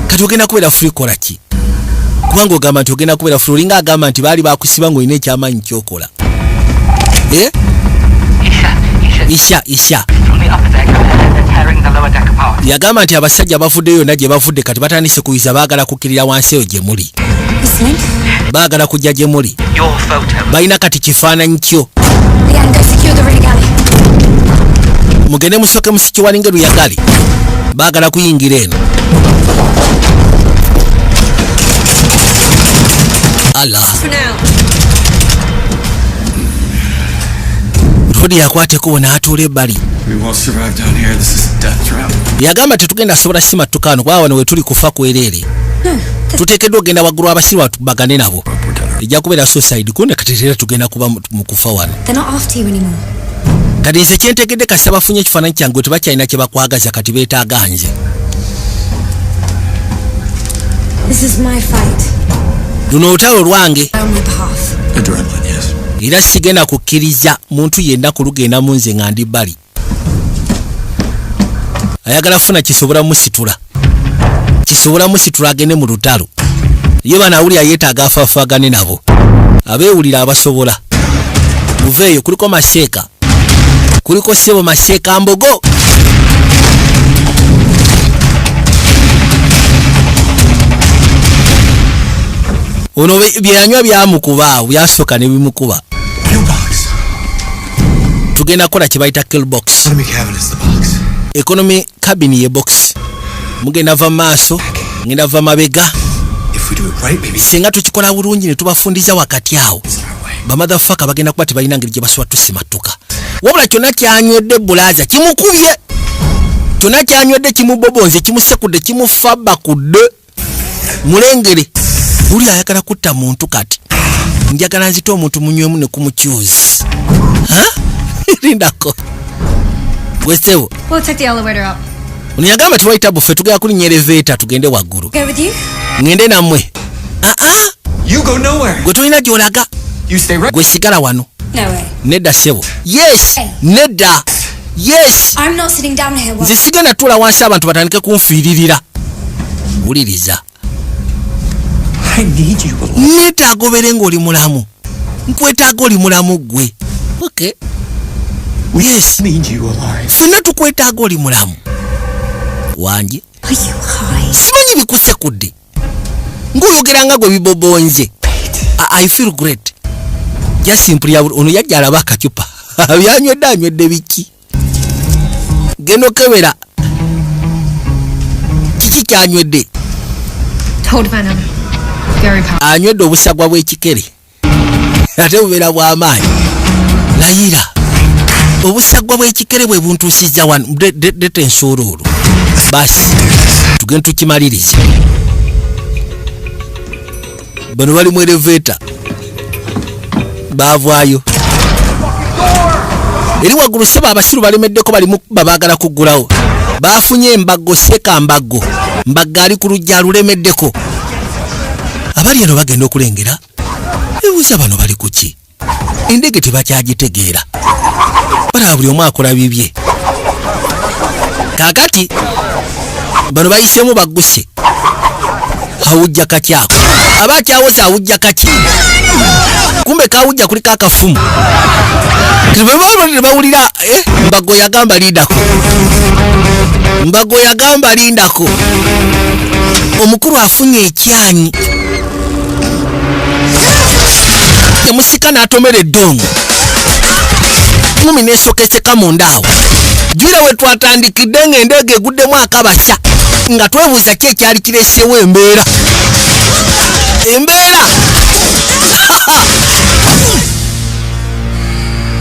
Kati ogenda kubeera free kola ki? Kubanga ogamba nti ogenda kubeera free olinga agamba nti baali bakusiba ng'olina ekyamaanyi ky'okola. Isha. Yagamba nti abasajja bavuddeyo yonna gye bavudde kati batandise kuyiza baagala kukkirira wansi eyo gye muli. Baagala kujja gye muli. Balina kati kifaananyi kyo. Mugende musooke musikiwalinga Luyagali. Baagala kuyingira eno. Allah. Rodi yakwateko wona atuula ebbali. Yagamba tetugenda sobola sima tukano kwa wano wetuli kufa kwereere. Tuteekeddwa ogenda waggulu abasiru batubagane nabo. Ejja kubeera suicide kunde kateteera tugenda kuba mu kufa wano. Kati nze kyentegedde kasi abafunye ekifaananyi kyange tebakyalina kye bakwagaza kati beetaaga nze. Luno olutalo lwange. Era sigenda kukkiriza muntu yenna kulugenda mu nze nga ndi bbali. Ayagala funa kisobola musitula agende mu lutalo. Ye banawulira yeetaaga afaafagane nabo. Abeewulira abasobola. Uveyo kuliko Maseka. Kuliko sebo Maseka Mbogo. Ono byanywa byamukuba, byasoka ne bimukuba. Tugenda kola kibaita kill box. Economy cabin is the box. Economy cabin ye box. Mugenda va maaso, ngenda va mabega. If we do it right, maybe singa tukikola bulungi ne tubafundiza wakati awo. Ba motherfucker bagenda kuba tebalina ngeri gye baswa tusimatuka. Wabula kyonna kyanywedde bulaza kimukubye. Kyonna kyanywedde kimubobonze kimusekudde kimufabba kudde. Mulengere. Uli ayagala kutta muntu kati. Njagala nzita omuntu munywemu ne kumukyuzi. Lindako. Wesewo. We'll take the elevator up. Uniyagamba tuwaita bufe tugenda kulinnya elevator tugende waggulu. Go with you? Ngende nammwe. You go nowhere. Gwe tolina gy'olaga. You stay right. Gwe sigala wano. No way. Nedda sebo. Yes. Hey. Nedda. Yes. I'm not sitting down here. Nze sigenda tuula wansi abantu batandike kunfiiririra. Wuliriza. I need you. Neetaaga obeere ng'oli mulamu. Nkwetaaga oli mulamu gwe. Okay. Yes. Need you alive. Ffenna tukwetaaga oli mulamu. Wange. Are you high? Simanyi bikusekudde. Ng'oyogera nga gwe bibobonze. I feel great. Just simply ono yajja alaba akacupa. Byanywedde anywedde biki. Genda okebera. Kiki kyanywedde? Toad venom. Very powerful. Anywedde obusagwa bw'ekikere. Ate bubeera bw'amaanyi. Layira. Obusagwa bw'ekikere bwe buntuusizza wano. Dete ensuuluulu. Basi. Tugenda tukimalirize. Bano bali mu elevator. Baavaayo. Eri waggulu seba abasiru balemeddeko balimu babaagala kuggulawo. Baafunye embago seka mbago. Mbaga ali ku lujja lulemeddeko. Abali eno bagenda okulengera. Ebuuza bano bali ku ki? Endege tebakyagitegeera. Balaba buli omu akola bibye. Kaakati bano bayiseemu bagguse. Awujja kakyako. Aba akyawoza awujja kaki. Kumbe kawujja kuliko akafumu. Tebawulira mbago yagamba lindako. Mbago yagamba lindako. Omukulu afunye ekyanyi. Yamusika n'atomera eddongo. Mumi n'esokeseka munda awo. Jwira we twatandikidde ng'endege eguddemu akabasa. Nga twebuuza ki ekyali kireeseewo embeera. Embeera.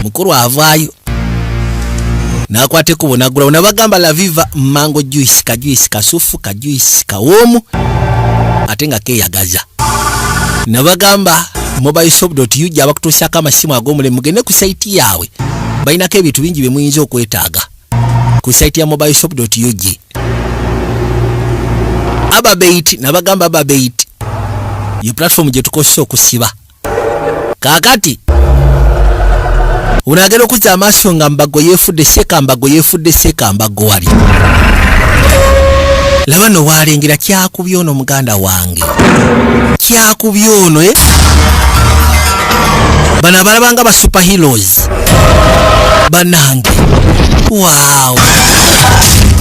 Mukulu avaayo. Nakwate kubo nagula unabagamba la viva mango juice kasufu ka juice kawoomu ate nga keyagaza. Nabagamba mobileshop.ug abakutuusako amasimu ag'omulemu mugende ku site yaabwe. Balinako ebintu bingi bye muyinza okwetaaga. Ku site ya mobileshop.ug. Ababait nabagamba Ababait. Ye platform gye tukozesa okusiba. Kaakati unagera okuzza amaaso nga mbago yeefudde seka mbago wali. Laba no walengera kyakubye ono muganda wange. Kyakubye ono bana balabanga ba superheroes. Banange. Wow.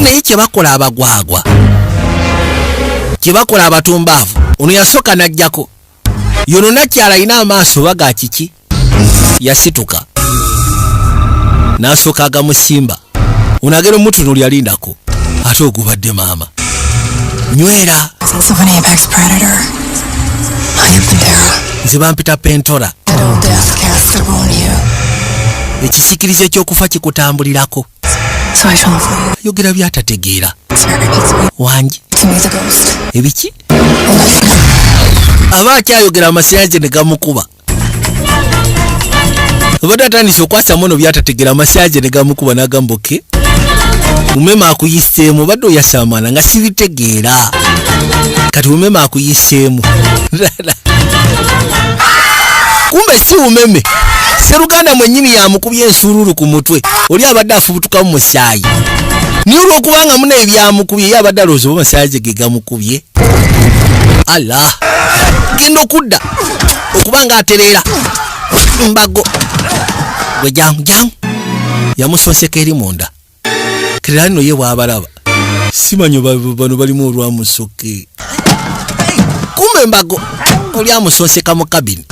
Naye kye bakola abagwagwa. Kye bakola abatumbaavu. Ono yasoka najjako. Yono nakyala ina amaaso baga kiki. Yasituka. Nasoka agamusimba. Unagera omutunuli alindako. Ate ogubadde maama. Nywera. Of an apex predator. I am Pantera. Nze bampita Pentora. Little death cast upon you. Ekisikirize ky'okufa kikutambulirako. So I fell for you. Yogera byatategeera. Spirit repeats me. Wangi. To me the ghost. Ebiki? Well, Aba akyayogera amasanyalaze ne gamukuba. Obadde atandise okwasa muno byatategeera amasanyalaze ne gamukuba n'agamboke. Umema akuyiseemu obadde oyasamana nga sibitegeera. Kati umema akuyiseemu. Kumbe si umeme. Seruganda mwennyini yamukubye ensururu ku mutwe. Oli abadde afubutuka mu musaayi. Ni olw'okubanga muna ebyamukubye ye abadde alowooza oba amasanyalaze ge gamukubye. Allah. Genda okudda. Okubanga atereera. Mbago. gwe jangu yamusonseka eri munda kirano ye bwabalaba simanyo bano balimu olwamusoke kumbe embago oli amusonseka mu kabini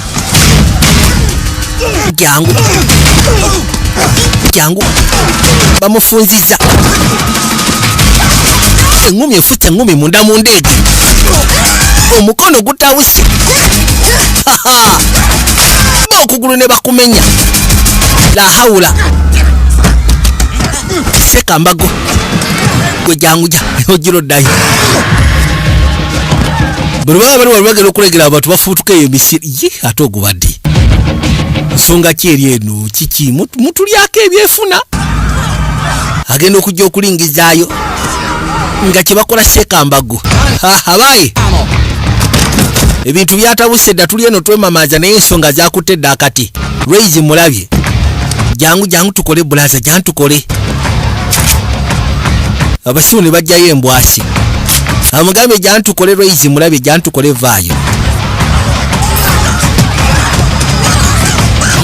jangu bamufunziza engumi efute engumi munda mu ndeege omukono gutawusi okugulu ne bakumenya la haula seka mbago gwe jangu ojiro ddayo bwe bali bagera okulegera abantu bafuutuka eyo emisiri ye ate ogubadde nsonga ki eri eno kiki mutulyako ebyefuna agenda okujja okulingizaayo nga kye bakola seka mbago abaye ebintu byatabuse dda tuli eno twemamaza naye ensonga zakutte dda akati Raise mulabye jangu tukole bulaza jantukole abasimu ne bajjayo embwasi amugambe jantukole Raise mulabye jantukole vaayo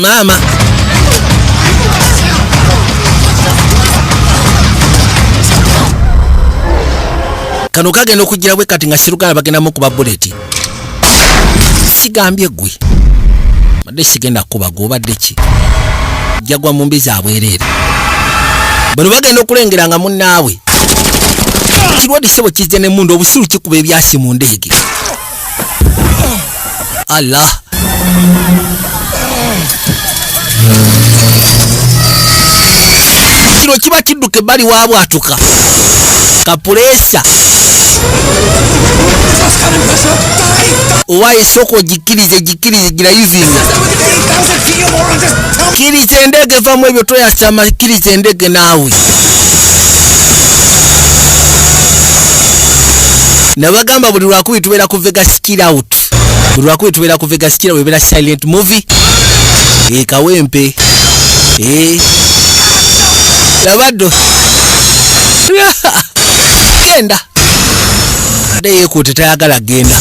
mama kano kagenda okugira bwe kati nga sirugana bagenda mu kuba bullet sigambye gwe badde sigenda kuba gobadde ki jagwa mu mbiza abwerere bano bagenda okulengera nga munnaabwe kirwadde sebo kizze ne mundu obusiru kikuba ebyasi mu ndeege Allah kino kiba kidduka ebbali waabwatuka kapulesa owaye soko jikirize gira yuvinga kirize endege vamu ebyo toyasama kirize endege naawe nabagamba buli lwakubi tubeera ku Vegas chill out buli lwakubi tubeera ku Vegas chill out ebera silent movie kawempe labaddo genda ade yekutte tayagala genda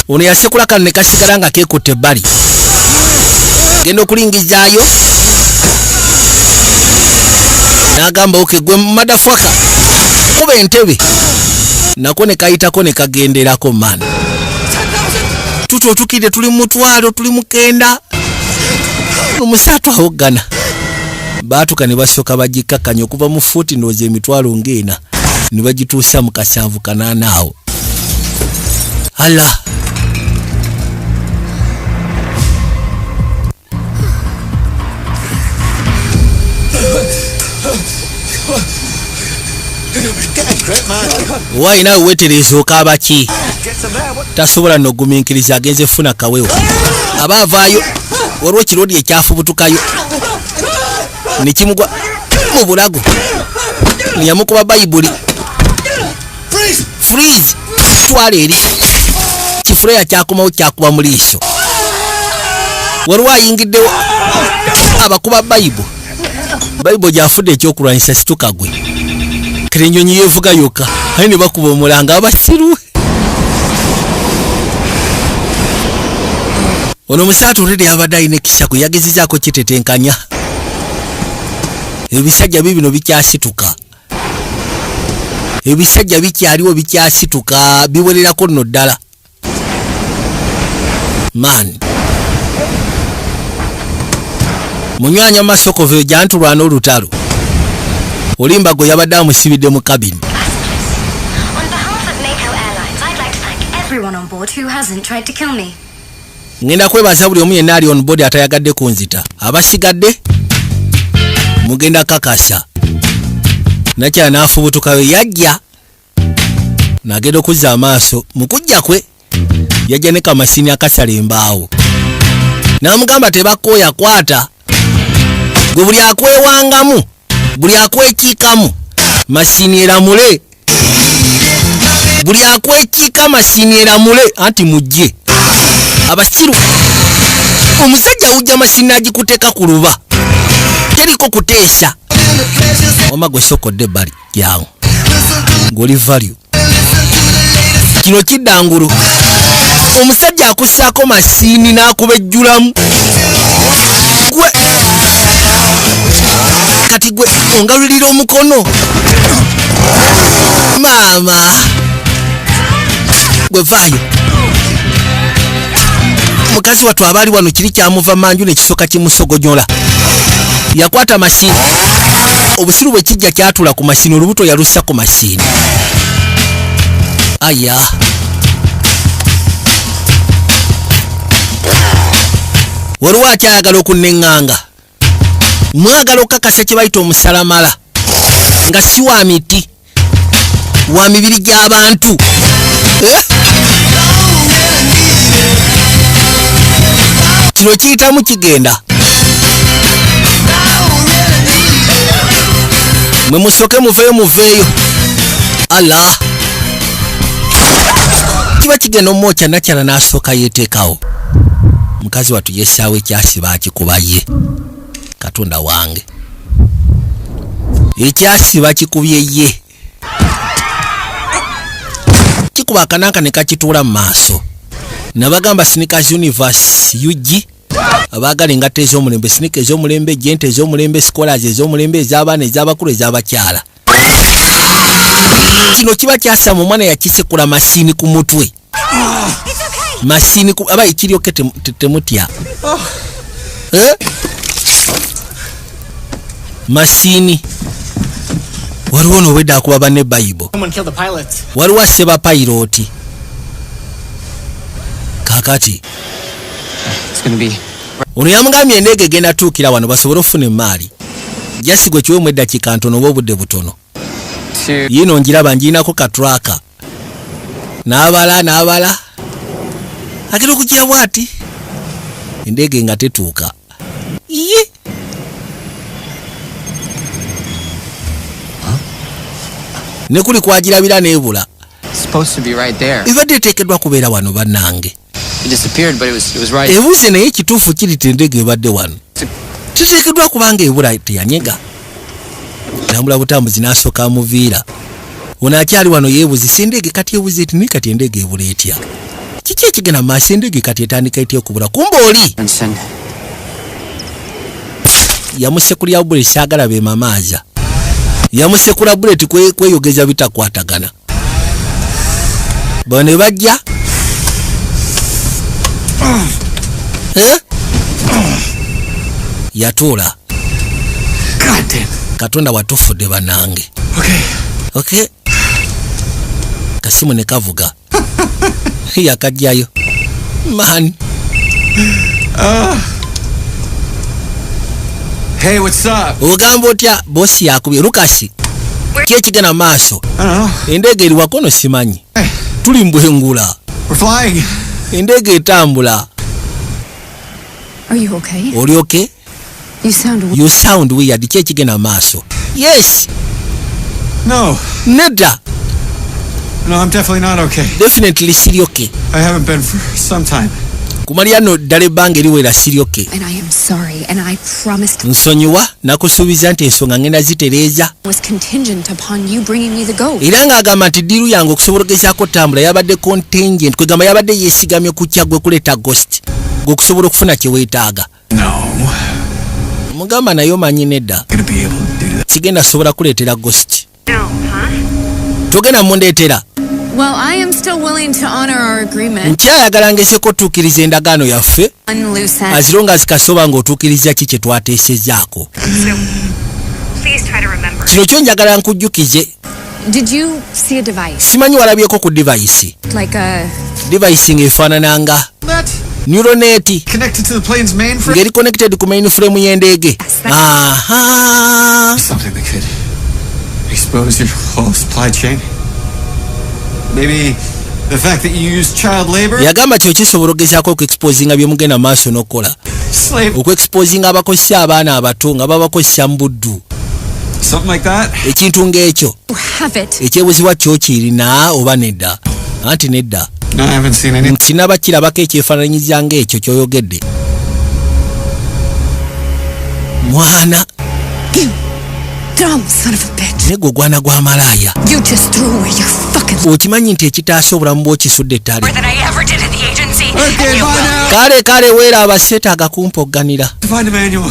ono yasekula kano ne kasigala nga kekutte ebbali genda okulingizaayo n'agamba oke gwe madafaka kuba entebe nako ne kayitako ne kagenderako man tuto tukide tuli mutwalo tuli mukenda omusatu awogana baatuka ne basooka bagikkakkanya okuva mu fuuti ndowooza emitwalo ng'ena ne bagituusa mu kasanvu kanaana awo ala Why now wetereza okaaba ki tasobola n'ogumiikiriza agenze funa kawewo abaavaayo waliwo kirodi ekyafubutukayo ne kimugwa mu bulago yamukuba bayibuli freeze twala eri kifuleya kyakomawo kyakuba mu liiso waliwo ayingiddewo abakuba bayibo gyafudde ekyokulwanyisa situkagwe kere ennyonyi yeevuga yokka aye ne bakuba omulanga abasiru ono omusaatu olwedde yabadde alina ekishaku yagezezaako kitetenkanya ebisajja bibino bikyasituka ebisajja bikyaliwo bikyasituka biwererako nno ddala man munywanya masokoveyo jantulwana olutalo olimbago yabadde amusibidde mu kabini ngenda kwebaza buli omu yenna ali on board atayagadde kunzita abasigadde mugenda kakasa nakyala n'afubutukayo yajja n'agenda okuzza amaaso mu kujja kwe yajja ne kamasini akasala embaawo n'amugamba tebakooya kwata gwe buli akwewangamu buli akwekiikamu masini eramule buli akwekiika masini eramule anti mujje abasiru omusajja awujja masini agikuteeka ku luba teriko kuteesa wama gwe sokodde ebbali yawo ng'oli value kino kiddangulu omusajja akussaako masini n'akubejjulamu kati gwe ongalulira omukono maama gwe vaayo. Mukazi wattu abaali wano kiri kyamuva manju nekisoka kimusogonyola. Yakwata mashini, obusiru bwe kijja kyatula ku mashini, olubuto yalussa ku mashini. Aya waliwo akyayagala okuneŋŋanga, mwagala okakasa kye bayita omusalamala nga si wa miti, wa mibiri gy'abantu. Kino kiyitamu kigenda. Mwe musoke muveeyo. Allah kiba kigenda omwokya nakyala n'asooka yeeteekawo. Mukazi wattu yessaawo ekyasi baakikuba ye. Katonda wange, ekyasi bakikubye ye. Kikuba akananka ne kakituula mu maaso. Nabagamba Sneakers Universe UG abaagala engatta ez'omulembe, sinika ez'omulembe, jente ez'omulembe, scholars ez'omulembe, ez'abaana, ez'abakulu, ez'abakyala. Kino kiba kyasama omwana yakisekula mashini ku mutwe. Mashini ku aba ikiryoke temutya. Mashini waliwo n'obwedda akuba banne Bible. Waliwo aseba piloti. Kakati ono yamugambye endege egenda tuukira wano basobole okufuna emaali. Jasi gwe kiwemu eddakiika ntono oba obudde butono. Yino njiraba njirinako katraka. N'abala. Agenda okujja bw'ati. Endege nga tetuuka. Iye. Ne kuli kwagirabira n'ebula. Ibadde eteekeddwa kubeera wano bannange. Ebuuze naye ekituufu kiri tendege ebadde wano. Teteekeddwa kubanga ebula teyanyega. Nambula butambuzi n'asooka amuviira. Ono akyali wano yeebuzisa endege kati ebuuze eti kati endege ebula etya. Kiki ekigenda maaso endege kati etandika etya okubula? Kumba oli yamusekulya bule saagala be mamaaza. Yamusekula buleti kweyogeza bitakwatagana. Bano bajja yatuula. Katonda watufudde banange. Okay. Kasimu ne kavuga. Yakajjayo. Man. Hey, what's up? Ogamba otya bosi yakubye Lukasi. Kyekigenda maaso. Endege eri wakono simanyi. Tuli mbwengula. We're flying. Endege etambula. Are you okay? Oli okay? You sound weird. Kyekigenda maaso. Yes. No. Nedda. No, I'm definitely not okay. Definitely siri okay. I haven't been for some time. Kumaliyano ddala ebbanga eriwera siri okay. And I am sorry, and I promised. Nsonyiwa nakusuubiza nti ensonga ngenda zitereeza. Was contingent upon you bringing me the goat. Era ng'agamba nti ddiiru yange okusobola ogezaako tambula yabadde contingent, kwegamba yabadde yeesigamye ku kyaggwe kuleeta ghost gwe okusobola okufuna kye weetaaga. No. Mugamba naye omanyi nedda kigenda sobola kuleetera ghost. Togenda mundeetera. Well, I am still willing to honor our agreement. Nkyayagala ngezeeko otuukiriza endagaano yaffe as long as kasoba ng'otuukiriza ki kye twateesezaako. Kino kyo njagala nkujjukize. Did you see a device? Simanyi walabyeko ku device. Like a device ng'efaanananga neuroneti connected to the plane's mainframe. Ngeri connected ku mainframe y'endege. Aha. Something that could expose your whole supply chain. Maybe the fact that you use child labor. Yagamba kyo kisobola ogezaako okuexposinga bye mugenda maaso n'okola. Okuexposinga abakozesa abaana abato nga babakozesa mu buddu. Something like that. Ekintu ng'ekyo. Ekyebuzibwa kyo kirina oba nedda. Anti nedda. No, I haven't seen any. Sinaba kirabako ekyefaananyiza ng'ekyo ky'oyogedde. Mwana. Dumb son of a bitch. Nego gwana gwa malaya. You just threw away your fucking. Okimanyi nti ekitaasa obulamu bw'okisudde ettale. More than I ever did at the agency. Okay, bye now. Kale weera abaseetaaga kumpogganira. Find a manual.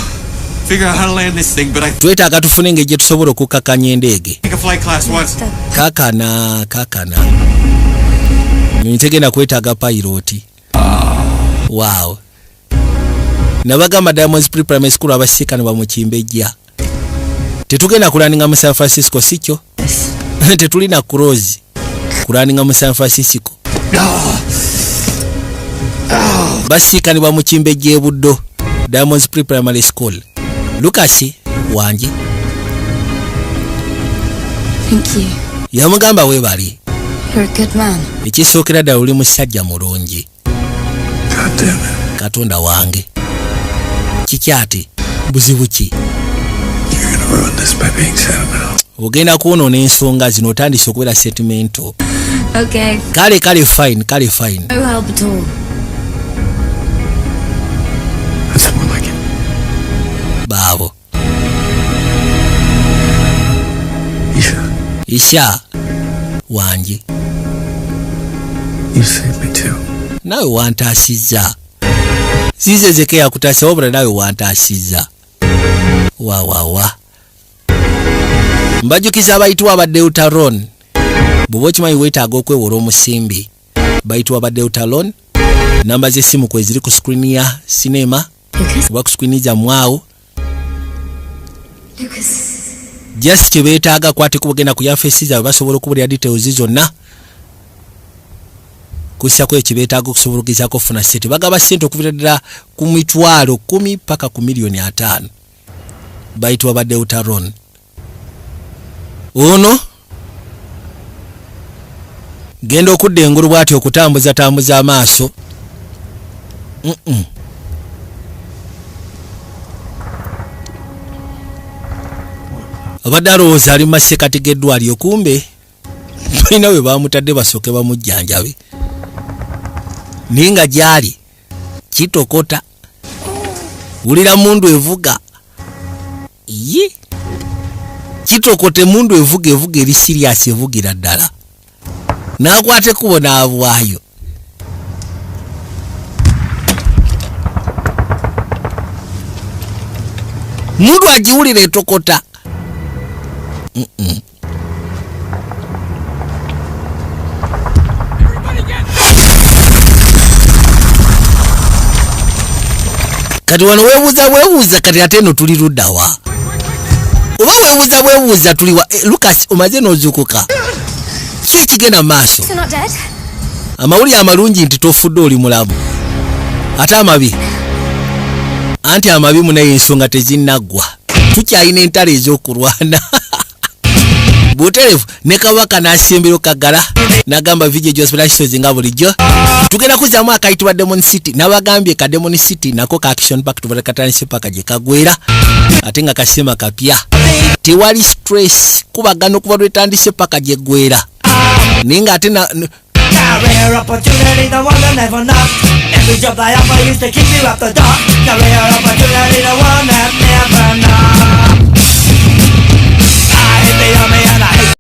Figure out how to land this thing, but I twetaaga tufune engeri gye tusobola okukkakkanya endege. think a flight class once. Kaakana. Tegenda kwetaaga piloti. Wow. Nabagamba Diamonds Pre-Primary School abasiikani bamukimbejja. Tetugenda kulaninga mu San Francisco sikyo? Tetulina cruise kulaninga mu San Francisco. Basiikani bamukimbejja e Buddo. Diamonds Pre-Primary School. Lucas wanje. Thank you. Yamugamba weebali. You're a good man. Ekisookera ddala oli musajja mulungi. Katonda wange. Kikyati buzibu ki? Ogenda kuonoona ensonga zino otandise okubeera sentimental. Okay. Kale fine. No help at all. That's more like it. Baabo. Isha wanje. You saved me too. Nawe wantaasizza. Zize zeke yakutaasa wabula nawe wantaasizza. Wa. Mbajjukiza abayitibwa aba Deuteron. Bw'oba okimanyi weetaaga okwewola omusimbi. Bayitibwa aba Deuteron. Namba z'essimu kwe ziri ku screen ya sinema. Oba ku screen zammwe awo. Just kye beetaaga kwate kubagenda ku yafeesi zaabwe basobola okubulira details zonna. Kusako ekibeetaaga okusobola okugezaako okufuna ssente. Bagaba ssente okuvira ddala ku mitwalo 10 paka ku miliyoni 5. Bayitibwa ba Deuteron. Ono genda okudda engulu bw'ati okutambuza amaaso. Abadde alowooza ali mu masekati g'eddwaliro kumbe balina we baamutadde basooke bamujjanjabe. Naye nga gyali kitokota. Wulira mundu evuga. Ye kitokote mundu evuga eri serious evugira ddala. N'akwate kubona abwayo. Mundu agiwulira etokota. Kati wano weebuuza kati ate no tuli luddawa. Oba weebuuza tuli wa Lucas omaze n'ozuukuka. Ki ekigenda maaso? So not dead? Amawulire amalungi nti tofudde oli mulamu. Ate amabi. Anti amabi munaye ensonga tezinnaggwa. Tukyalina entalo ez'okulwana. Buterevu ne Kabaka n'asembero Kagala n'agamba Vijay Hospital Shows nga bulijjo. Tugenda kuzaamu akayitibwa Demon City. N'abagambye ka Demon City nako ka Action Park tubale katanise paka gye kagwera. Ate nga kasema kapya. Tewali stress kubagana okuba lwetandise paka gye gwera. Ninga ate na Career opportunity, the one that never knocked. Every job I offer used to keep you up the dark. Career opportunity.